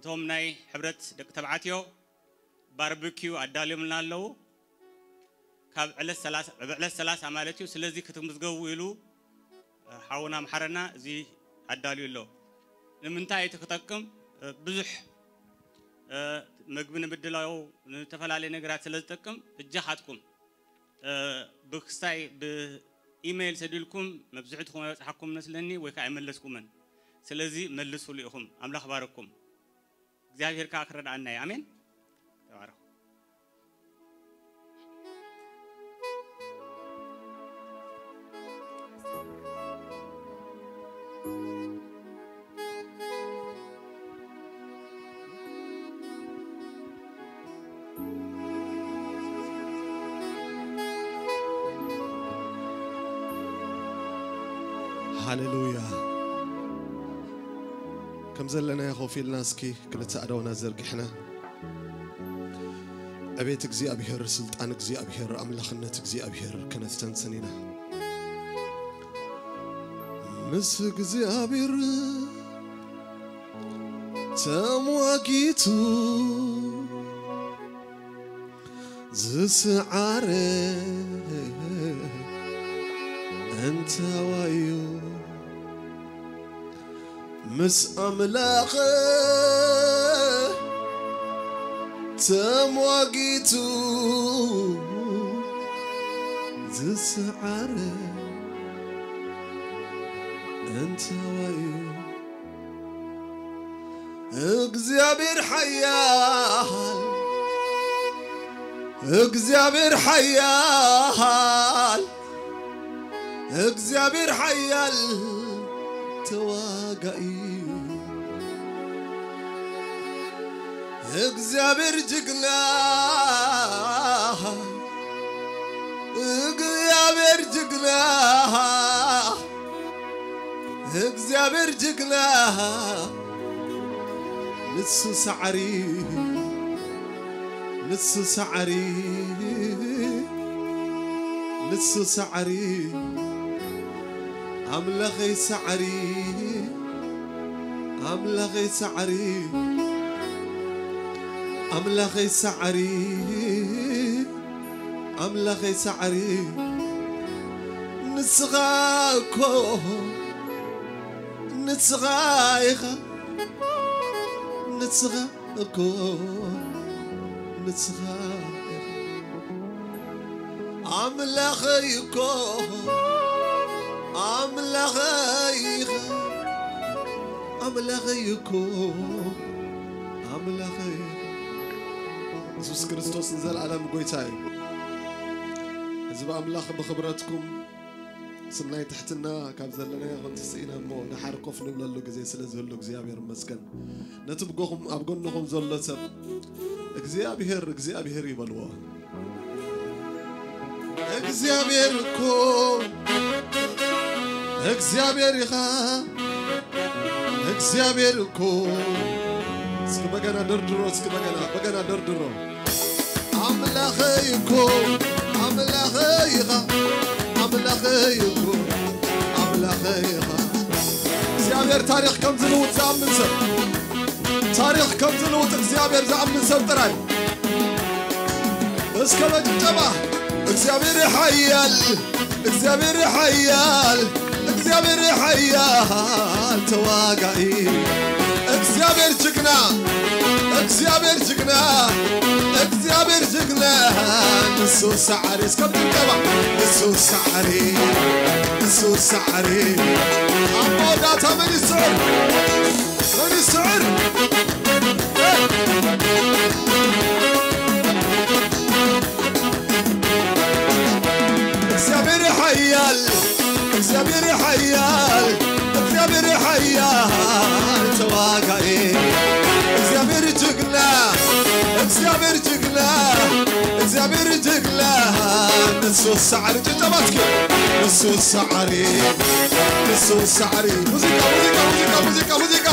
توم ناي حبرت دك تبعاتيو باربيكيو عداليو من الله كاب على الثلاث مالتيو سلزي كتم تجويلو حاونا محرنا زي عداليو له لمن تاي تكتكم بزح مقبنا بدلاو نتفعل على نجارات سلزتكم بجهاتكم بخساي بإيميل سدلكم مبزحتكم حكم نسلني ويكا ملسكم من سلزي ملسوا ليهم أملا خباركم زاهر كأخرج عنا آمين تبارك هاليلويا كم زلنا يا خوفي الناسكي كل تعدونا زرقحنا أبيت أجزي أبيهر سلطان أجزي أبيهر أملاخنا تجزي أبيهر كنفتن سنينا مس أجزي أبير تمواجيتو زسعاره أنت وايو مس أملاخه تمواقيتو زسعره أنت وين እግዚአብሔር ኃያል እግዚአብሔር ኃያል እግዚአብሔር ኃያል ተዋጋይ እግዚአብሔር ጀግና እግዚአብሔር ጀግና እግዚአብሔር ጀግና نص سعري نص سعري نص سعري أملغي سعري أملغي سعري أملغي سعري أملغي سعري نصغاكو نصغايخا نتصغاكو نتصغاك أملاخيكو أملاخيكو أملاخيكو أملاخيكو يسوع كريستوس نزل على مقويتاي إذا أملاخ بخبراتكم سناي تحتنا كابزلنا كنت سينا مو نحرقف نبللو غزي سلازهلو እግዚአብሔር መስገን ነጥብጎም አብጎንኩም ዘለሰብ እግዚአብሔር ይበልዋ እግዚአብሔር እኮ እግዚአብሔር ይኻ እግዚአብሔር እኮ እስከ በገና ደርድሮ እስከ በገና ደርድሮ አምላኽ እኮ አምላኽ ይኻ أملاخيكو أملاخيها زيابير تاريخ كم زلوت زعمن سب تاريخ كم زلوت زيابير زعمن سب تراي بس كما جمع زيابير حيال زيابير حيال زيابير حيال تواقعي زيابير جكنا زيابير جكنا እግዚአብሔር ጀግና እሱ ሰዓሪ እስከምትገባ እሱ ሰዓሪ አሞዳታ ምን ይስዕር እግዚአብሔር ኃያል እግዚአብሔር ኃያል እግዚአብሔር ኃያል ተዋጋይ እግዚአብሔር ጀግና እግዚአብሔር ጀግና እግዚአብሔር ጀግና እሱ ሰዓሪ ጭጨማትክ እሱ ሰዓሪ ሙዚቃ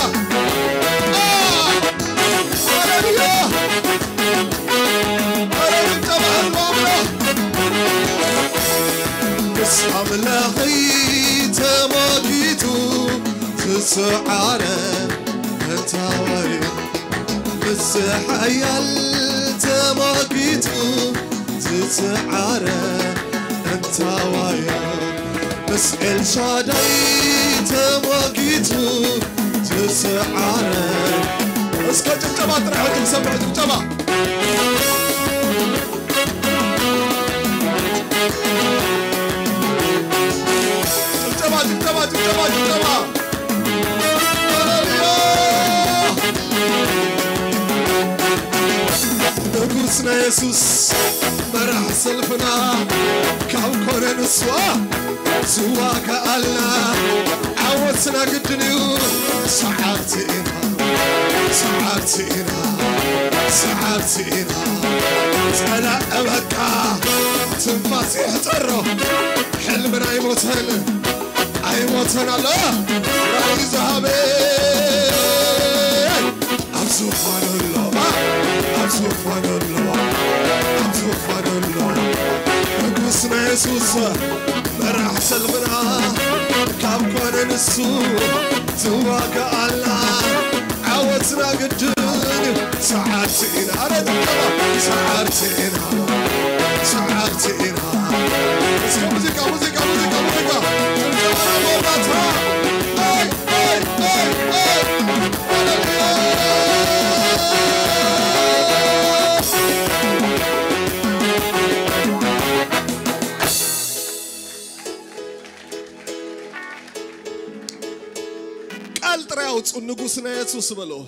ሃሌሉያ بس أملاخي تماكيتو تسعاره هتاوي بس حيال تماكيتو تسعاره هتاوي بس الشادي تماكيتو تسعاره اسكت الجبا ترحت مسمعت الجبا الجبا نقصنا يسوس مرح سلفنا كوكور نسوا سواك ألنا عوتنا قدنيو سعرتينا سلا أبكى تنفاسي حترو حلمنا يموتن الله رأي ذهبي سبحان الله نقصنا يسوس مرح سلمنا كابكون نسو تواك الله عوتنا قدن سعرتينا موسيقى قال ترياوت ونقصنا يسوس بلو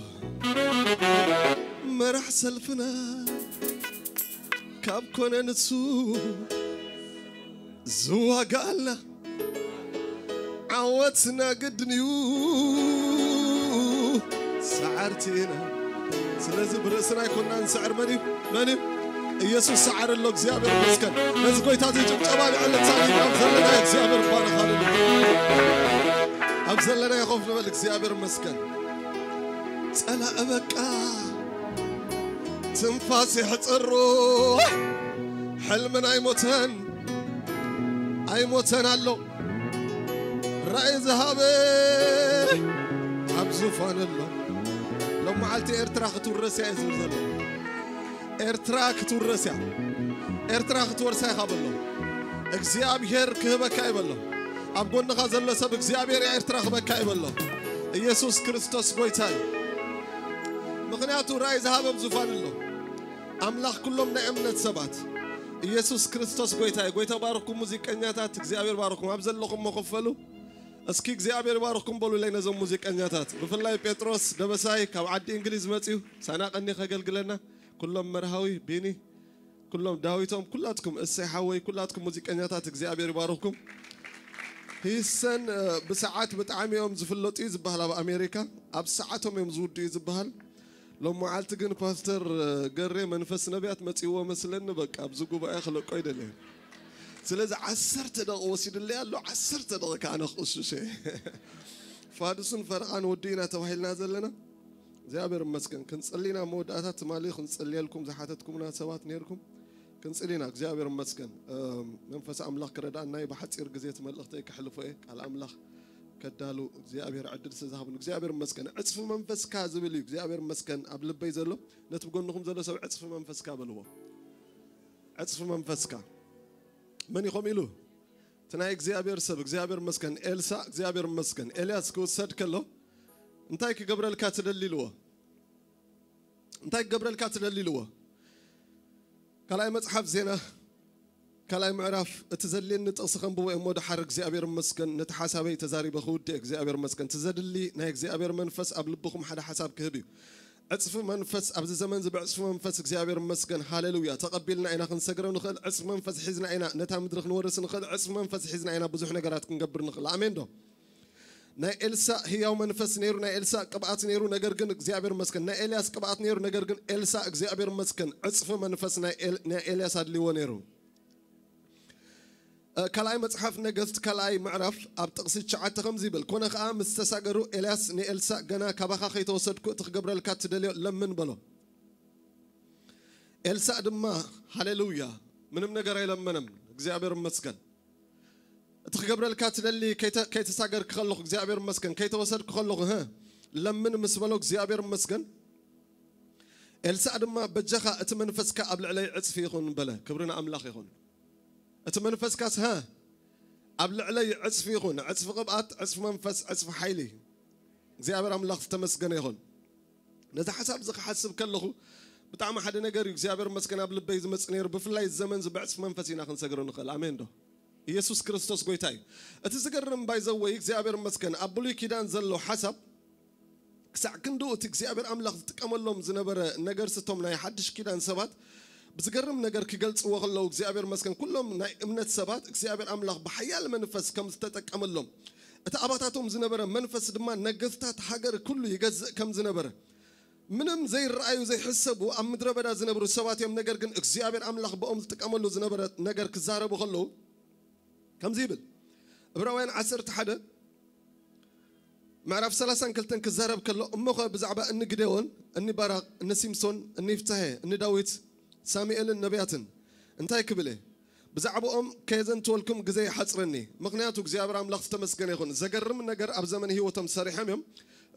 مرح سلفنا كاب كنا نتسو زوا قالنا عوتنا قد نيو سعرتينا سلازم برسنا يكوننا نسعر ماني يسوع سعر اللو እግዚአብሔር መስከን ነዚህ ቆይታችሁ ጭብጨባ ለጻድቅ አብዘለና እግዚአብሔር ባረክ ሃሌሉያ አብዘለና ይخوف ለበል እግዚአብሔር መስከን ጸላ በቃ ትንፋስ ይحጽሩ حلمنا አይሞተን አለው ራእይ ዘሃበ አብዙፋን አለው ለማዓልቲ ኤርትራ ክትወረስ ያይዘለ ኤርትራ ክትወርሳ ይኻበሎ እግዚአብሔር ክህበካ ይበሎ ኣብ ጎንኻ ዘሎ ሰብ እግዚአብሔር ኤርትራ ክህበካ ይበሎ ኢየሱስ ክርስቶስ ጎይታይ ምክንያቱ ራእይ ዝሃበ ብዙፋን ኣሎ ኣምላኽ ኩሎም ናይ እምነት ሰባት ኢየሱስ ክርስቶስ ጎይታይ ባርኩም ሙዚቀኛታት እግዚአብሔር ባርኩም ኣብ ዘለኹም መኸፈሉ እስኪ እግዚአብሔር ባርኩም በሉ ላይ ነዞም ሙዚቀኛታት ብፍላይ ጴጥሮስ ደበሳይ ካብ ዓዲ እንግሊዝ መጽዩ ሳናቀኒ ከገልግለና كلهم مرهوي بيني كلهم داويتهم كلاتكم السحاوي كلاتكم موسيقيات እግዚአብሔር يبارككم هيسن بساعات بتعامي يوم زفلوت يزبهل بأمريكا أب ساعاتهم يوم زود يزبهل لو معلت جن باستر قري منفس نبيات متيوه مثلا نبك أبزقوا بقى خلق قيد له سلذا عسرت دق وسيد اللي قال له عسرت دق كان أخص شيء فادسون فرقان ودينا توهيلنا زلنا እግዚአብሔር መስከን ክንጽልይና መውዳታት ማሊ ክንጽልየልኩም ዘሓተትኩም ናሰባት ነርኩም ክንጽልይና እግዚአብሔር መስከን መንፈስ አምላክ ከረዳና በሐጽር ግዜ ተመልእኽተይ ከሕልፎይ ቃል አምላክ ከዳሉ እግዚአብሔር ዕድል ዝሃብን እግዚአብሔር መስከን ዕጽፍ መንፈስካ ዝብል እግዚአብሔር መስከን ኣብ ልበይ ዘሎ ነቲ ብጎንኩም ዘሎ ሰብ ዕጽፍ መንፈስካ በልዎ ዕጽፍ መንፈስካ መን ይኾም ኢሉ ተናይ እግዚአብሔር ሰብ እግዚአብሔር መስከን ኤልሳ እግዚአብሔር መስከን ኤልያስ ከወሰድ ከሎ انتاي كجبريل كاتدللوا انتاي جبريل كاتدللوا كلاي مصحف زينه كلاي معرف تزلين نتقسخن بو امود حرق እግዚአብሔር መስከን نتحاسبي تزاري بخود እግዚአብሔር መስከን تزدلي ናይ እግዚአብሔር መንፈስ ኣብ ልብኩም ሓደ حساب كهبي عصف منفس ابز زمن زبعصف منفس እግዚአብሔር መስከን ሃሌሉያ ተቀበልና አይና ክንሰግረው ንخل عصف منفس ሒዝና አይና ነታ ምድርክ ንወርስ ንخل عصف منفس ሒዝና አይና ብዙሕ ነገራት ክንገብር ንخل አሜን ዶ نا إلسا هي يوم منفس نيرو نا إلسا قبعات نيرو نجرجن إجزابير مسكن نا إلياس قبعات نيرو نجرجن إلسا إجزابير مسكن عصف منفس نا إلياس هادلي ونيرو كلاي مصحف نجست كلاي معرف أبتقصي شعات خمزي بل كنا خام مستساجرو إلياس نا إلسا جنا كباخا خي توصد كو تخبر الكات دليل لمن بلو إلسا دما هاليلويا منم نجري لمنم إجزابير مسكن تخبر الكاتللي كي تساجر كخلق እግዚአብሔር መስከን كي توصل كخلق ها لمن مسبلوك እግዚአብሔር መስከን إلسا دما بجخا اتمنفسك قبل علي عصف يخون بلا كبرنا املاخ يخون اتمنفسك ها قبل علي عصف يخون عصف قبعات عصف منفس عصف حيلي እግዚአብሔር املاخ تمسكن يخون نذا حساب زخ حسب كلخو بتاع ما حد نجر እግዚአብሔር መስከን قبل بيز مصنير بفلاي الزمن زبعصف منفسينا خنسغرو نخل امين دو ኢየሱስ ክርስቶስ ጎይታይ እትዝገርም ባይዘወይ እግዚአብሔር መስከን አብሉይ ኪዳን ዘሎ ሐሳብ ክሳዕ ክንዱ እቲ እግዚአብሔር አምላኽ ተቀመሎም ዝነበረ ነገር ስቶም ናይ ሓድሽ ኪዳን ሰባት ብዝገርም ነገር ክገልጽዎ ከለው እግዚአብሔር መስከን ኩሎም ናይ እምነት ሰባት እግዚአብሔር አምላኽ በሐያል መንፈስ ከም ዝተጠቀመሎም እቲ አባታቶም ዝነበረ መንፈስ ድማ ነገስታት ሃገር ኩሉ ይገዝእ ከም ዝነበረ ምንም ዘይራዩ ዘይሕሰቡ ኣብ ምድረ በዳ ዝነበሩ ሰባት እዮም ነገር ግን እግዚአብሔር አምላኽ በኦም ዝተቀመሉ ዝነበረ ነገር ክዛረቡ ከለው كم زيبل إبراهيم عسرت حدا معرف 30 كلتن كزارب كله أمه بزعبة إن جديون إني باراق إن سيمسون إني فتحه إني داويت ساميل النبياتن انتهي كبله بزعبة كيزن تولكم جزي حصرني مقنعتك زي أبراهيم لخت مسكن يخون زجرم نجر أب زمن هي وتم صريحهم يوم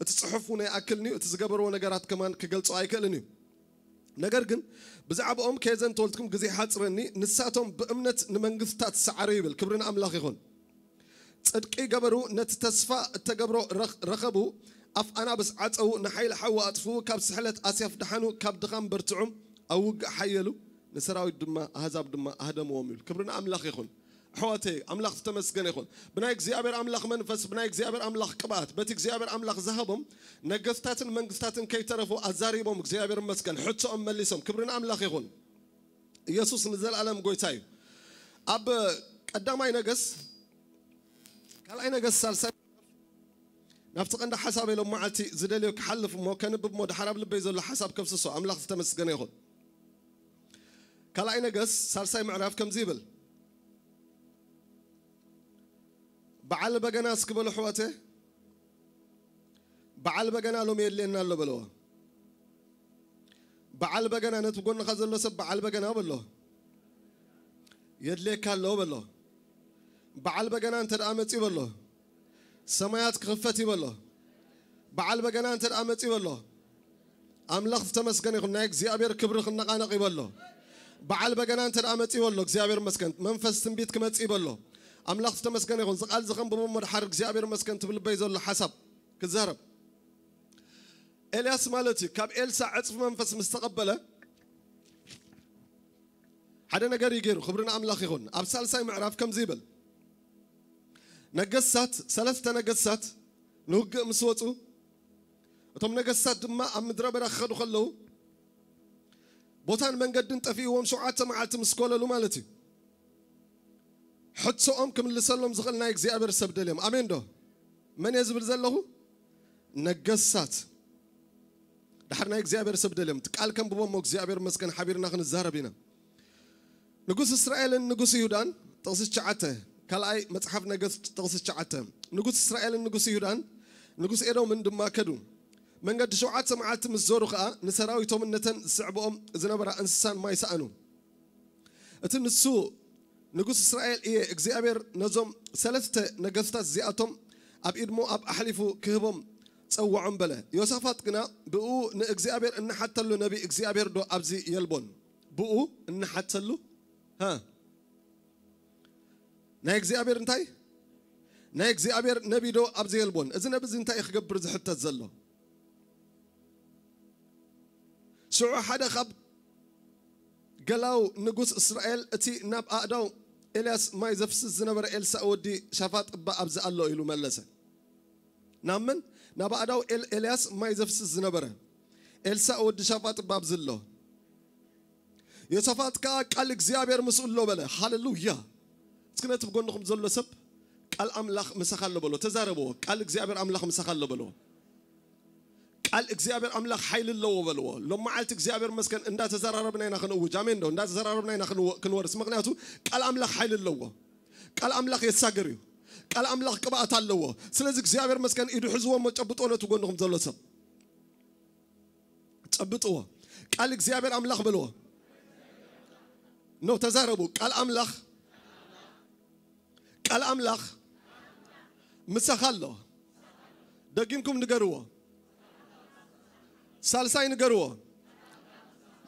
تصحفوني أكلني وتزجبروا نجارات كمان كجلت أكلني نجرجن بزعب كيزن تولتكم جزي حصرني نساتهم بأمنة نمنجثات سعريبل كبرنا أملاخ يخون صدقي جبروا نتتصفى تجبروا رخبوا أف أنا بس عتأو نحيل حوا أطفو كاب سحلة أسيف دحنو كاب دخان برتعم أو حيلو نسراوي دما هزاب دما هدم وامل كبرنا أملاخ يخون حواتي أملاخ تمسكن يخون بنايك زيابر أملاخ منفس بنايك زيابر أملاخ قبات بتك زيابر أملاخ ذهبهم نجستاتن منجستاتن كي تعرفوا أزاريبهم زيابر مسكن حتى مليسهم كبرنا أملاخ يخون يسوع نزل على مقويتاي أب قدام أي نجس قال أي نجس سالسة نفتق عند حساب لو معتي زدليك حلف مو كان بمود حراب لبيزول حساب كفسسو أملاخ تمسكن يخون قال أي نجس سالسة معرف كم زيبل بعل بجنا سكبل حواته بعل بجنا لهم يلينا اللي بلوه بعل بجنا نتبقون خزل له سب بعل بجنا بلوه يدلي كله بلوه بعل بجنا أنت الأمتي بلوه سمايات خفتي بلوه بعل بجنا أنت الأمتي بلوه أملاخ تمسكني خناك زيابير كبر خنا قانقي بلوه بعل بجنا أنت الأمتي بلوه زيابير مسكن منفس تنبيت كمتي بلوه أملاخ تمسكن يكون زقال زخم بممر حرق زيابير مسكن تبل بيزول حسب كزهرب إلياس مالتي كاب إلسا عطف منفس مستقبله حدا نقر يجير خبرنا أملاخ يكون أبسال ساي معرف كم زيبل نقصات ثلاثة نقصات نوق مسوتو وتم نقصات دما أم دربنا خدو خلو بوتان من قد انت فيه ومشوعات معالت مسكولة لو مالتي حد سؤم كم اللي سلم زغلنا يجزيابر سبدلهم أمين ده من يزبر زله نجسات دحرنا يجزيابر سبدلهم تقال كم بوم يجزيابر مسكن حبيرنا خن الزهرة بينا نجوس إسرائيل نجوس يهودان تغسش شعته كلاي متحف نجس تغسش شعته نجوس إسرائيل نجوس يهودان نجوس إيرو من دم ما كدو من قد شوعات سمعت مزور خاء نسراوي توم النتن سعبهم زنبرة إنسان ما يسأنو أتنسو نجوس إسرائيل إيه إجزيابر نظم ثلاثة نجستات زياتهم أب إدمو أب أحلفو كهبهم سووا عمبله يوسفات قنا بقو نإجزيابر إن حتى له نبي إجزيابر دو أبزي يلبون بقو إن حتى له ها نإجزيابر انتاي نإجزيابر نبي دو أبزي يلبون إذا نبزي انتاي خجبر حتى تزله شو حدا خب قالوا نجوس إسرائيل أتي ناب أداو إلياس ما يزفس الزنبر إلسا ودي شافات بأبز الله إلو ملسه نامن ناب أداو إلياس ما يزفس الزنبر إلسا ودي شافات بأبز الله يشافات قال زيابير مسؤول له بله هاللويا تكنا تبغون نخم زلوا سب قال أملاخ مسخال له بلو تزاربوا قال زيابير أملاخ مسخال له بلو قال إجزيابر أملاخ حيل الله بلو لما عالت إجزيابر مسكن إن ده تزاربنا هنا خنو جامين ده إن ده تزاربنا هنا خنو كنورس مغنياتو قال أملاخ حيل الله قال أملاخ يساقريو قال أملاخ كبأت الله سلز إجزيابر مسكن إيدو حزوه ما تبطونه تقول نخم زلوا سب تبطوه قال إجزيابر أملاخ بلو نو تزاربوا قال أملاخ مسخالله دقيمكم نقروه سالساي نقروه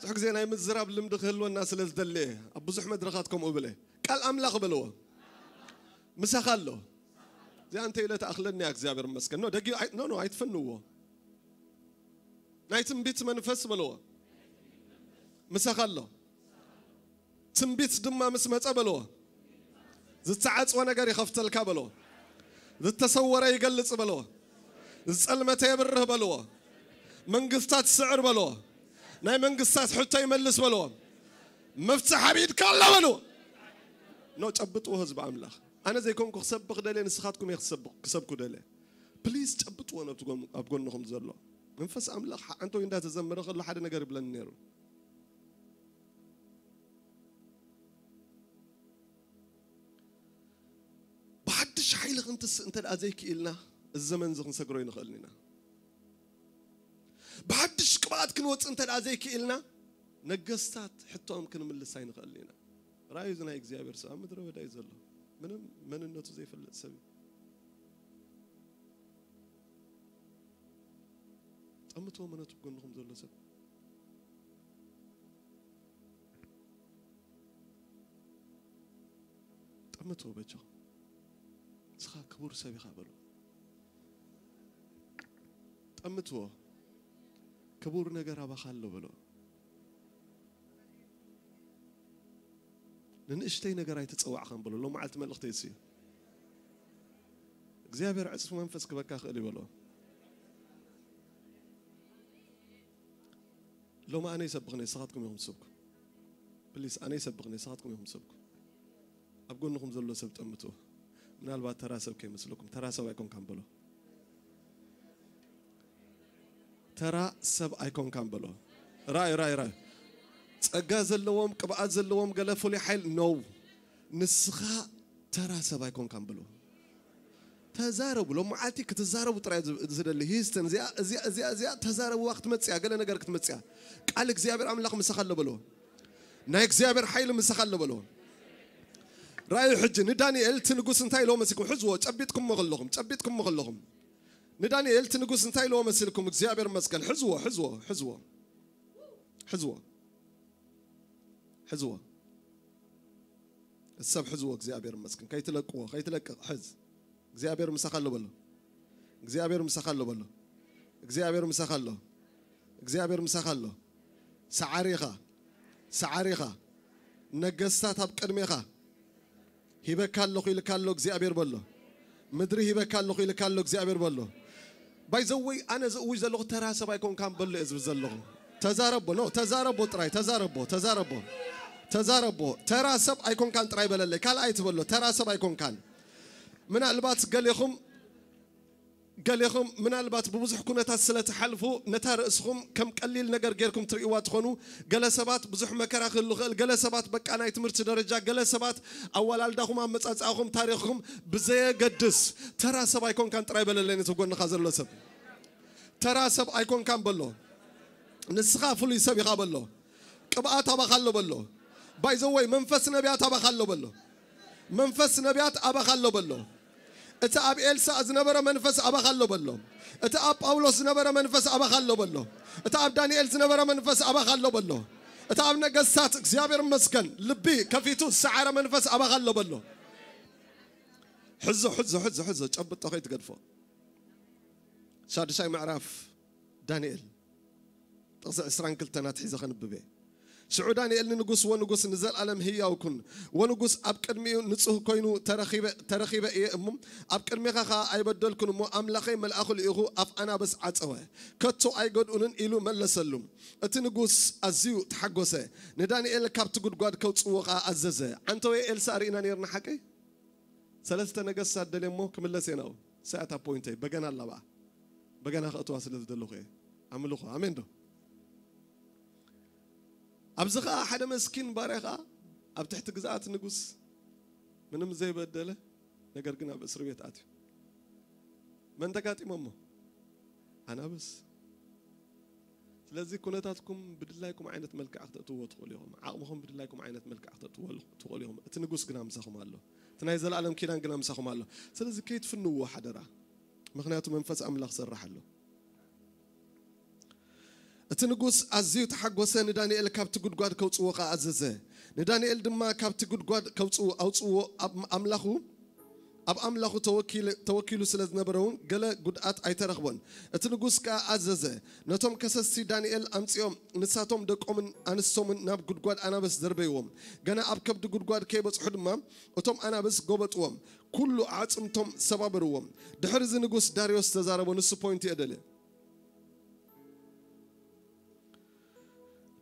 حق زين هاي مزراب اللي مدخلوا الناس اللي زدليه أبو زحمة رخاتكم قبله قال أملاخ بلوه مسخالله زي أنت إلى تأخلني أكزابر مسكن نو دقي نو هيتفنوه نايتم بيت منفس بلوه مسخالله تنبيت دما مسمت أبلوه زتعت وانا قاري خفت الكابلوه زتصور يقلص بلوه زسلمة يبره بلوه منقصات سعر بلوه ناي منقصات حتى يملس بلوه مفتح عبيد كله بلوه نو تبطوا هزب عملاخ أنا زي كونكو خسبق دالي نسخاتكم يخسبكوا دالي بليز تبطوا أنا أبقول لكم زلوا منفس عملاخ أنتوا يندا تزمر خلوا حد نقرب للنيرو بعدش حيلك أنت الأزيك إلنا الزمن زغن سكروين خلينا بعدش كبات كنوت أنت الأزيك إلنا نجستات حتى يمكن من اللسان خلينا رايزنا إجزابر سام مدري ودا يزله من النوت زي في السبي أمتوا من تبقون لهم ذل سب أمتوا بجا سخا كبور سبي خابلو أمتوا كبور نجار أبا خالو بلو ننشتي نجار يتصوع خان بلو لو ما عالت ملخ تيسي እግዚአብሔር عصف منفس كبكا خلي بلو لو ما أنا يسبقني صحاتكم يوم سبك بليس أنا يسبقني صحاتكم يوم سبك أبقول لكم زلوا سبت أمتو من البعض ترى سب كي مثلكم ترى سب أيكون كامبلو ترى سب أيكون كامبلو راي أجاز اللوم كبعز اللوم قال فلي حيل نو نسخة ترى سب أيكون كامبلو تزاربوا لو معاتي كتزاربوا ترى زد اللي هيستن زي تزاربوا وقت متسع قال أنا قركت متسع قالك زيابر عم لقم مسخلوا بلو نايك زيابر حيل مسخلوا بلو رأي حج نداني إلت نقص انتاي لو مسكوا حزوة تبيتكم مغلهم نداني إلت نقص انتاي لو مسلكم زيابر مسكن حزوة السب حزوة زيابر مسكن كي تلقى حز زيابر مسخلوا بلو زيابر مسخلوا سعاريخا نجستات بقدميخا هيبة كالو خيل كالو زيابر بلو مدري هيبة كالو خيل كالو زيابر بلو بايزوي أنا زوج زلوا ترى سبا يكون كام بلو إزب زلوا تزاربوا تراي تزاربوا ترى سب يكون كان تراي بلله كال أيت بلو ترى سب يكون كان من البات قال لهم من البات بوزح كنا تسلت حلفوا نتار اسخم كم قليل نجر غيركم تريوات خونو جلسات بزح مكره خلو جلسات بك انا يتمرت درجه جلسات اول الدهم مصاصاهم تاريخهم بزي قدس ترى سب ايكون كان طراي بللين تقول خازر سب ترى سب ايكون كان بلو نسخه فلي سب يقبلو قبات ابخلو بلو بايزوي منفس نبيات ابخلو بلو منفس نبيات ابخلو بلو اتاب إلسا زنبرة منفس أبخلو بلو اتاب باولوس زنبرة منفس أبخلو بلو اتاب دانيال زنبرة منفس أبخلو بلو اتاب نجسات زيابر مسكن لبي كفيتو السعارة منفس أبخلو بلو حزو جبت أخيت قدفو شاد شاي معرف دانيال تقصى إسران كلتنا تحيز خنببي سعوداني اللي نقص ونقص نزل علم هي وكن ونقص أبكرمي نصه كينو ترخيبة إيه أمم أبكرمي خا أيبدل كن مو أملاخي مل أخو الإخو أف أنا بس عتوه كتو أيقد أنن إلو مل سلم أتنقص أزيو تحقوسه نداني إل كابت قد قاد كوت وقع أززه أنتوا إل سارينا نيرنا حكي ثلاثة نقص سادل مو كمل سيناو ساعة بوينتي بجنا الله بقى بجنا خطوة سلسلة دلوخي عملوخه أمين دو أبزخا حدا مسكين بارخا أب تحت جزات نقص منهم زي بدله نقدر قلنا بسرية آتي من دكاتي ماما أنا بس لذي كنتاتكم بدلايكم عينة ملك أخطأتوا وتقوليهم عقمهم بدلايكم عينة ملك أخطأتوا وتقوليهم تنقص قلنا مسخهم الله تنايزل العالم كيران قلنا مسخهم الله سلذي كيت في النوة حدرا مخنياته منفس أملاخ سرح الله تنقص أزيو تحقوسه ندانيال كابت قد قاد كوتسو وقع أززه ندانيال دما كابت قد قاد كوتسو أوتسو أملاخو توكيلو سلز نبرون قال قد آت أي ترخبون تنقص كأززه نتوم كسسي دانيال أمسيوم نساتهم دقومن أنسومن ناب قد قاد أنا بس دربيوم قنا أبكبت قد قاد كيبس حدما وتوم أنا بس قوبتوم كله عاتمتم سبابروم دحرز نقص داريوس تزاربون نص بوينتي أدله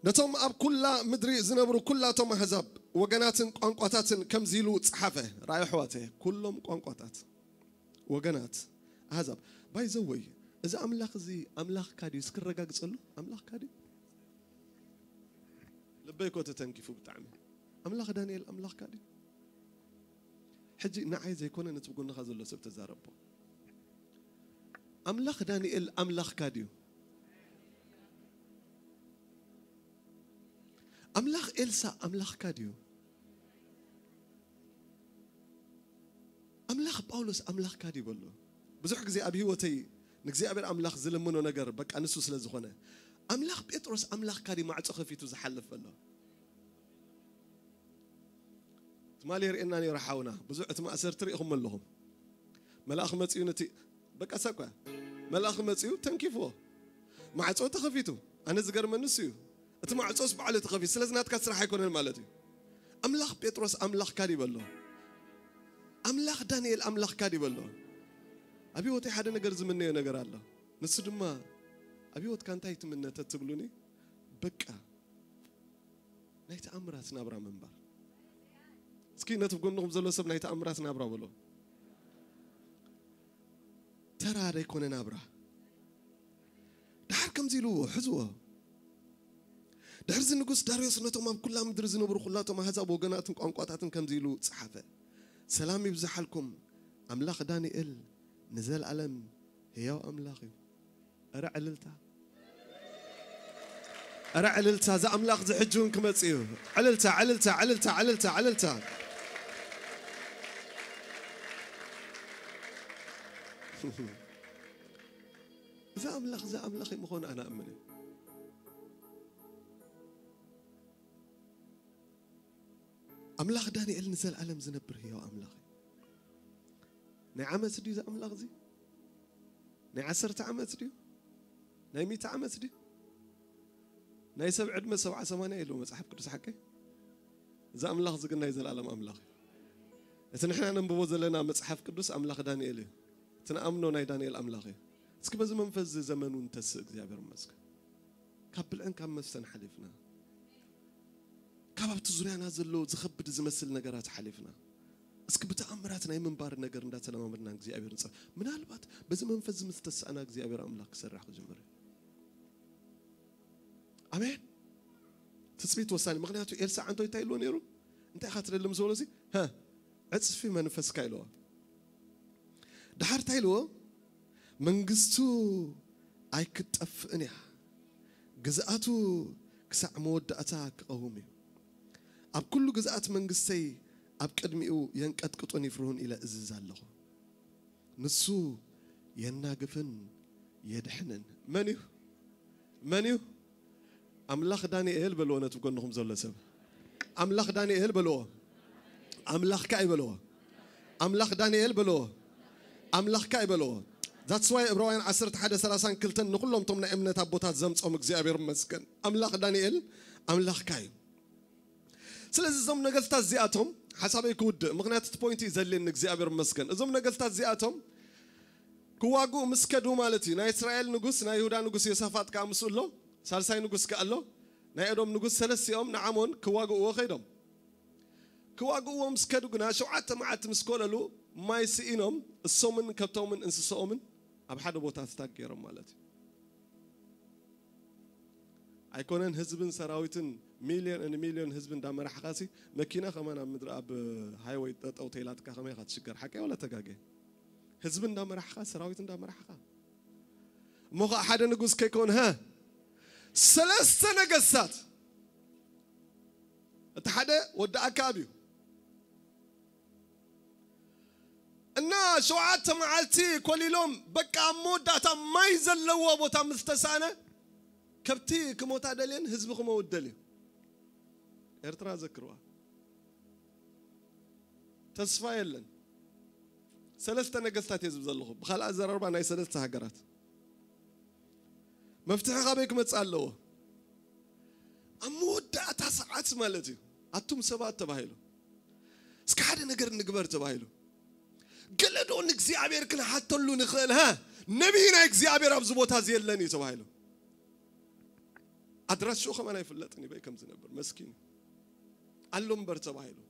نتوم أب كلها مدري زنبرو كلها توم هزاب وجنات قنقطات كم زيلو صحفة رايح حواته كلهم قنقطات وجنات هزاب باي زوي إذا أملاخ كادي يسكر رجاج تصلو أملاخ كادي لبيكو تتنكفو بتعمل أملاخ دانيال أملاخ كادي حجي نعايز يكون نتبقون نخذ له سبت زاربو أملاخ دانيال أملاخ كاديو أملاخ إلسا أملاخ كاديو أملاخ باولوس أملاخ كادي بلو بزح زي أبي وتي نكزي أبي أملاخ زلم منو نجر بك أنسوس لزخنة أملاخ بيتروس أملاخ كادي ما عتقه في تزحلف بلو تمالي رئناني رحاونا بزح تما أسر تريهم لهم ملاخ متيونتي بك أسقى ملاخ متيو تنكيفو ما عتقه تخفيتو أنا زجر من نسيو أنت ما عصوص بعلى تخفي سلزنا تكسر حيكون المالتي أملاخ بيتروس أملاخ كاري بلو أملاخ دانيال أملاخ كاري بلو أبي وتي حدا نجر زمني نجر الله نسد ما أبي وت كان تايت من تتبلوني بكا نايت أمرات نابرا منبر سكينة تقول نقوم زلوا سب نايت أمرات نابرا بلو ترى ريكون نابرا دحر كم زيلو حزوه دحر زنقص داريوس نتوما كلها مدر زنبرو خلاتهم هذا أبو جناتهم قنقاتهم كم زيلو صحافة سلامي بزحلكم أملاخ دانيال نزل علم هي أملاخي أرى عللتا ذا أملاخ ذا حجون كما تسيو عللتا ذا أملاخي مخون أنا أمني أملاخ دانيال نزل علم زنبر هي أملاخي نعمة دي ذا أملاخ زي نعسرت عمت دي نايميت عمت دي ناي سبع عدمة 7 8 إلو مصحف قدس حكي ذا أملاخ زي قلنا يزل علم أملاخ إذن إحنا نبوز لنا مصحف قدس أملاخ دانيال تنأمنوا ناي دانيال أملاخي اسكي بز منفذ زمن ونتسق زيابير مسك كابل أن كم مستن حليفنا كابب تزورينا زلو زخبد زمسل نجارات حليفنا اسكي بتأمراتنا يمن بار نجار ندات لما بدنا زيابير نصف من هالبات بز منفذ مستس أنا زيابير أملاك سرح جمري أمين تثبيت وصاني مغنياتو إلسا عنده يتايلو نيرو أنت خاطر اللي مزولزي ها عدس في منفذ كايلو دحر تايلو منجستو أي كتف إنيا جزءاتو كسع مود أتاك قومي أب كل جزءات منجستي أب كدميو ينكت كتوني فرهون إلى إززال له نسو يناقفن يدحنن منيو أملاخ دانيال بلو أنا تقول نهم زول سب أملاخ دانيال بلو أملاخ كاي بلو أملاخ دانيال بلو أملاخ كاي بلو That's why إبراهيم عسرت حدا 30 كلتن نقولهم تمنا إمنة أبوتات زمت أم إغزابير مسكن أملاخ دانيال أملاخ كاي سلازي زمنا قلتات زياتهم حسب يكود مغنات بوينتي زلين إغزابير مسكن زمنا قلتات زياتهم كواغو مسكدو مالتي نا إسرائيل نقص نا يهودا نقص يوسفات كامسول له سالساي نقص كألو نا إدوم نقص 3 يوم نعمون كواغو وخيدهم كواغو ومسكدو قنا شوعات معات مسكولة له ما يسئينهم الصومن كبتومن إنس صومن أبحد بوتات تاكيرم مالتي أيكونن حزبن سراويتن مليون حزبن دامر حقاسي مكينة كمان مدرب هايوي أو تيلات كخمية خد شجر حكي ولا تجاجي حزبن دامر حقاس سراويتن دامر حقا موقع حدا نقص كيكون ها 3 نقصات التحدى ودع كابيو إننا شوعات معالتي كل يوم بقى مودة ما يزلوا بوتا مستسانة كبتي كموتا دلين حزبكم ودلين إرترا ذكروا تصفايلن 3 نقصات يزبز الله بخال أزر 4 ناي 3 هجرات مفتاح غابيك متسألوا أمودة تسعات مالتي أتوم 7 تباهيلو سكحد نقر نقبر تباهيلو قلدو انك زيابير كنا حتى اللو نخيل ها نبينا اك زيابير ابزبوت هزي اللاني تباهيلو ادرس شو خمانا يفلتني باي كم زنبر مسكين اللهم بر تباهيلو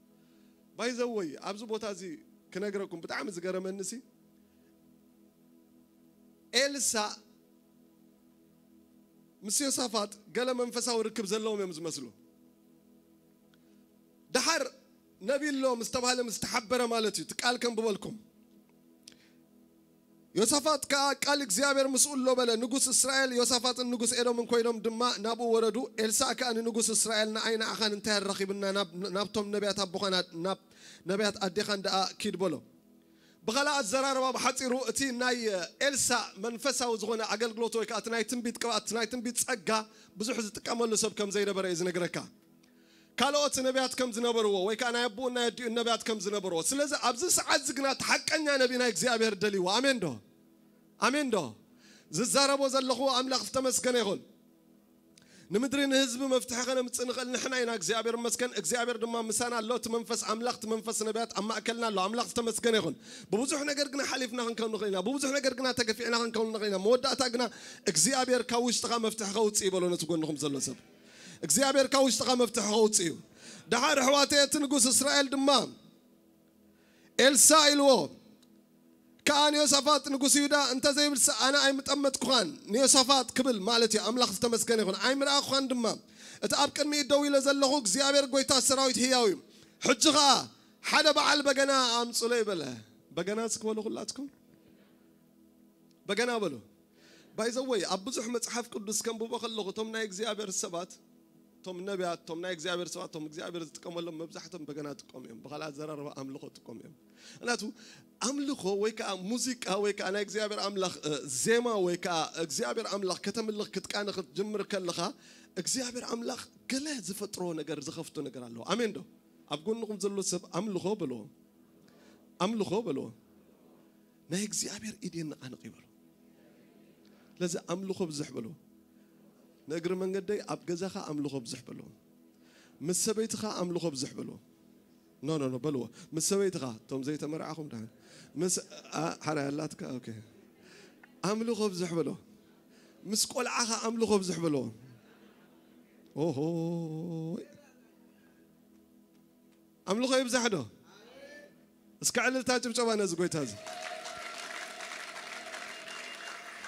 باي زوي ابزبوت هزي كنقرأكم بتعام زقارة منسي إلسا مسيو صافات قال منفسا وركب زلهم يمز مسلو دحر نبي الله مستبهل مستحبره مالتي تقال كم ببالكم يوسفات قال إغزابير مسؤول له بلا نقص إسرائيل يوسفات النقص إيرو من كويلهم دما نابو وردو إلسا كان نقص إسرائيل نعين أخان انتهى الرخيبنا نابتم نبيات أبوخان نبيات أديخان دا كيد بولو بغلاء الزرار وبحطيرو اتي ناي إلسا منفسا وزغونا عقل قلوتو يكات ناي تنبيت كوات ناي تنبيت سقا بزوح زتقامل سب كم زي دبر إذن نقركا كالوت نبيات كم زنبروا ويكان يبونا يدي النبيات كم زنبروا سلازة أبز سعد زقنا تحققنا نبينا إغزابير دليو آمين دو ززاربو زلخو أملاخ تمسكن يقول نمدرين هزب مفتاح خنا متصنقل نحنا هنا እግዚአብሔር مسكن እግዚአብሔር دما مسانا الله تمنفس أملاخت منفس نبات أما أكلنا له أملاخت مسكن يخون بوزح نجر جنا حليفنا خن كون نخلينا بوزح نجر جنا تكفينا خن كون نخلينا مودة تاجنا እግዚአብሔር كاوش تقا مفتاح خوت سيب ولا نتقول نخم زلسب እግዚአብሔር كاوش تقا مفتاح خوت سيب دحار حواتي تنقص إسرائيل دما إلسا إلو كان يوسفات نقص يدا أنت زي بس أنا أي متأمت كوان يوسفات قبل مالتي أملاخ تمسكن يكون أي مرا كوان دما أتأبكر مي دوي لزلخوك زيابير قويتا سراويت هياوي حجغا حدا بعل بجنا أم صلي بله بجنا سكولو خلاتكم بجنا بلو بايزوي أبو زحمة حف قدس كم بو بخلو توم نايك زيابير السبات توم نبيات توم نايك زيابير السبات توم زيابير تقوم ولا مبزحتهم بجنا تقوم يوم بخلات زرار أملخو تقوم يوم أنا تو أملخه ويكا موسيقى ويكا أنا إخزيابير أملخ زيما ويكا إخزيابير أملخ كتملخ كتكان جمر كلخا إخزيابير أملخ كله زفترو نجر زخفتو نجر الله أمين دو أبقول لكم زلوا سب أملخه بلو نا إخزيابير إيدين أنا قبله لازم أملخه بزح بلو نجر من قدي أبجزخا أملخه بزح بلو مسبيتخا أملخه بزح بلو نو بلو مسويتها توم زي تمرعكم ده مس حنا هلاتك اوكي عملوا خبز حبلو مسقول عها عملوا خبز حبلو اوه عملوا خبز حدو اسكعل تاجب شبانا زقويت هذا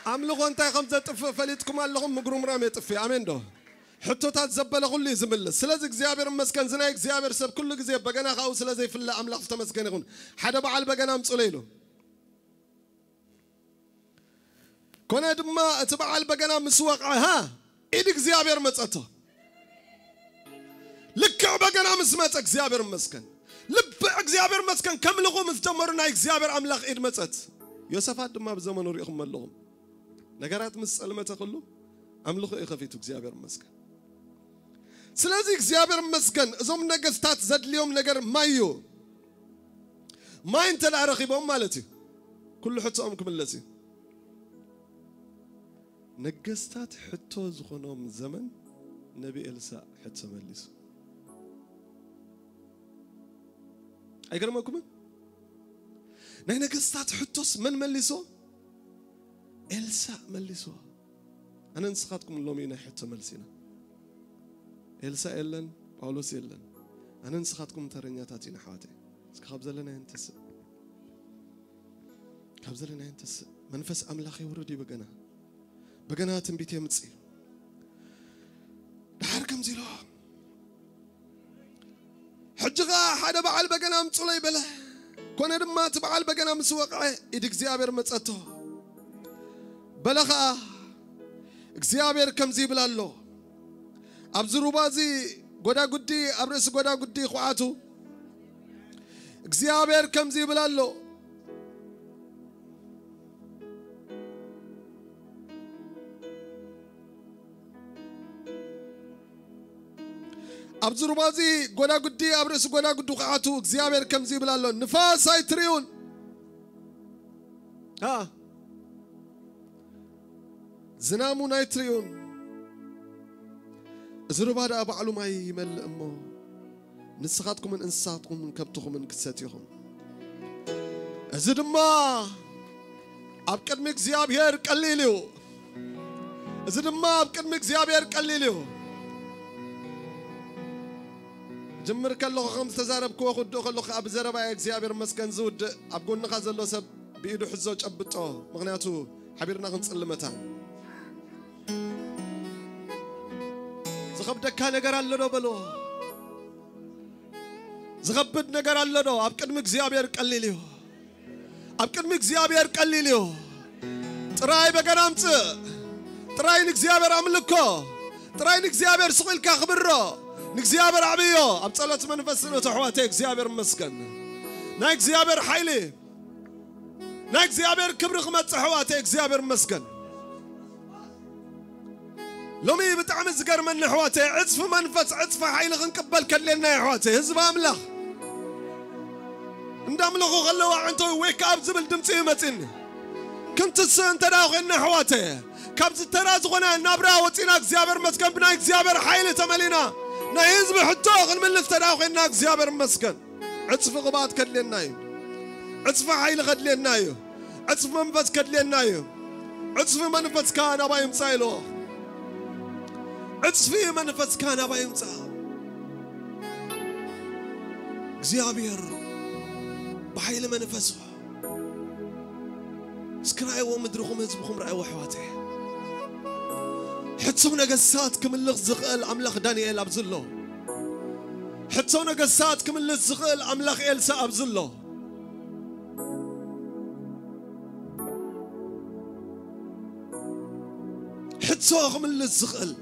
عملوا انت خمسه طف فليتكم لهم مقروم رامي طفي امين دو حتى تزبل كل زمل سلازك زيابير مسكن زنايك زيابير سب كل جزء بجنا خاو سلازي في الله أملاخ تمسكن يكون حدا بعل بجنا مصليله كنا دما تبعل بجنا مسواق ها إيدك زيابير مسأته لك بجنا مسمتك زيابير مسكن لبك زيابير مسكن كم لغو مستمرنا زيابير أملاخ إيد مسأت يوسفات دما بزمن وريهم اللغم نجارات مسألة تقوله أملاخ إيه خفيتك زيابير مسكن سلازيك زيابير مسكن زوم نجستات زد اليوم نجر مايو ما انت العراقي بهم مالتي كل حتى امكم اللتي نجستات حتى زخونهم زمن نبي إلسا حتى مليس اي كلامكم نجستات حتى من مليسو إلسا مليسو انا نسخاتكم اللومينا حتى ملسينا إلسا إلن باولوس إلن أنا نسخاتكم ترنيا تاتينا حواتي خبز لنا ينتس خبز لنا ينتس منفس أملاخي وردي بجنا تنبيتي متسي دحركم زيلو حجغا حدا بعل بجنا متصلي بله كون دما تبعل بجنا مسوقعه إيدك زيابير متصته بلغا زيابير كم زي بلالو أبزرو بازي غدا غدي أبرس غدا غدي خواتو እግዚአብሔር ከምዚህ ብላለሁ أبزر بازي غدا غدي أبرس غدا غدو خواتو እግዚአብሔር ከምዚህ ብላለሁ ንፋስ አይትሪውን ዝናሙን አይትሪውን زربادا بعلو ما يمل أمه نسخاتكم من إنساتكم من كبتكم من كساتيهم زد ما أبكر زيابير قليليو زد ما أبكر زيابير قليليو جمر كله خمس تزارب كوا خدو خلو أب زربا زيابير مسكن زود أبقول نخزل له سب بيدو حزوج أبطه مغنياتو حبيرنا خنصلمتان زغبدك نجار الله بلو زغبد نجار الله أبكر مكزيابير قليليو أبكر مكزيابير قليليو تراي بجرامت تراي نكزيابير عملكو تراي نكزيابير سقيل كخبره نكزيابير عبيو أبصلت منفسنا تحواتك زيابير مسكن نكزيابير حيلي نكزيابير كبر خمت تحواتك زيابير مسكن لومي بتعمل زقر من حواتي عطف منفس عطف حيل غنقبل كلنا يا حواتي هزب املخ اندملغو غلوا عنتو ويك اب زبل دمتي متن كنت انت داخل حواتي كابز التراز غنا نبرا وتينا اغزيابر مسكن بنا اغزيابر حيل تملينا نهزب حتى من الافتراخنا اغزيابر مسكن عصف غبات كدلناي عصف حيل غدلناي عصف منفس كدلناي عصف منفس كان ابا يمصايلو عصف منفس كان ابا يمصا اغزيابر بحيل منفسه سكراي ومدرخم هزبكم رأي وحواتي حتسونا قسات كمل زغال أملاخ دانيال أبزلو حتسونا قسات كمل زغال أملاخ إلسا أبزلو حتسونا كمل زغال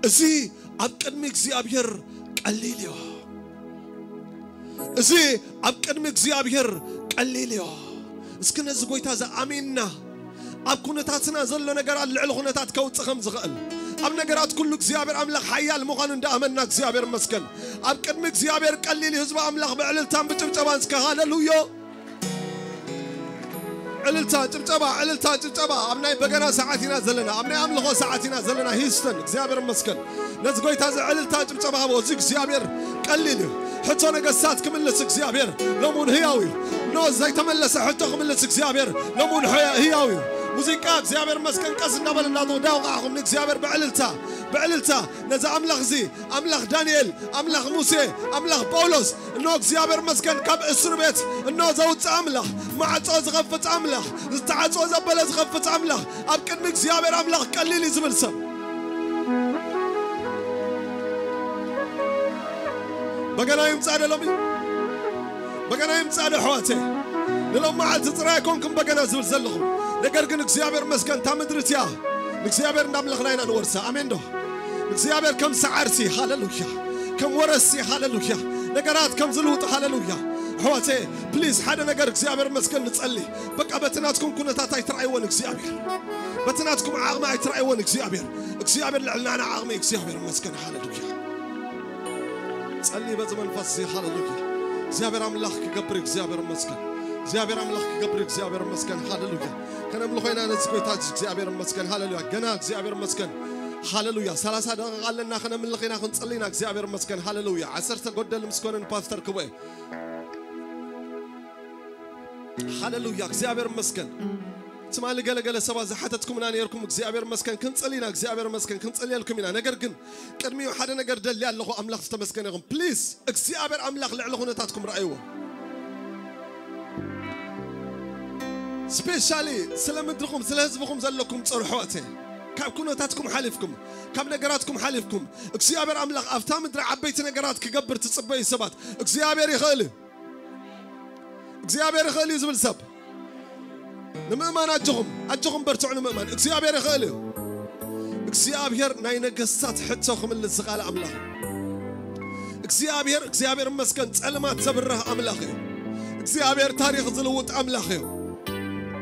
زي أبكدمك زي أبير قليليو زي أبكدمك زي أبير قليليو اسكن زغويتا ز اميننا اب كونتاتنا زلو نغير العل كونتات كوصخم زغال اب نغيرات كل اغزيابر املاح حيال مخان اندامنا اغزيابر مسكن اب قدم اغزيابر قليل حزب املاح بعللتان بچبچبان اسك هاللويا عللتان چبچبا امناي بغنا ساعتنا زلنا امناي املخو ساعتنا زلنا هيستن اغزيابر مسكن نزغويتا ز عللتان چبچبا بو زي اغزيابر قليل حتى نقصات كملس اغزيابر لمون هياوي نو زي تملس حتى كملس اغزيابر لمون هياوي موسيقى اغزيابر مسكن قص نبل نادو داوقاهم اغزيابر بعللتا نزا املاخ زي املاخ دانيال املاخ موسى املاخ بولس انو اغزيابر مسكن كاب اسر بيت انو زوت املاخ مع صوز غفت املاخ استعصو زبلز غفت املاخ ابكن اغزيابر املاخ قليل يزبلسم بقنا يمصاد لومي بقنا يمصاد حواتي لو ما عاد ترايكم بقنا زبل زلهم نقر كن اغزيابر مسكن تا مدرتيا اغزيابر ناملخنا نورسا امين دو اغزيابر كم سعرسي هاللويا كم ورسي هاللويا نقرات كم زلوط هاللويا حواتي بليز حدا نقر اغزيابر مسكن نصلي بقى بتناتكم كنتاتا يترايون اغزيابر بتناتكم عاقما يترايون اغزيابر لعلنا عاقمي اغزيابر مسكن هاللويا صلي بزمن فصي هاللويا اغزيابر املاح كقبر اغزيابر مسكن اغزيابر املاح كقبر اغزيابر مسكن هاللويا كان ملخينا نزكويتات اغزيابر مسكن هاللويا غنا اغزيابر مسكن هاللويا 30 دقيقه قالنا خنا ملخينا خنصلينا اغزيابر مسكن هاللويا 10 قدل مسكن باستر كوي هاللويا اغزيابر مسكن تسمع لي قال سبا زحتتكم انا نيركم اغزيابر مسكن كنصلينا اغزيابر مسكن كنصلي لكم انا نغير كن قدمي حدا نغير دلي الله املاح تمسكنكم بليز اغزيابر املاح لعل خنتاتكم رايوه سبيشالي سلام مدركم سلازبكم زلكم صرحواتي كاب كنتاتكم حالفكم كاب نغراتكم حالفكم اغزيابر املاح افتا مدر عبيت نغرات كغبر تصبي سبات اغزيابر يخلي زبل سب نمأمان أجهم برتعون نمأمان اغزيابر يخلي اغزيابر ناي نقصات حتىكم اللي زغال املاح اغزيابر مسكن صلمات زبره املاح اغزيابر تاريخ زلوت املاح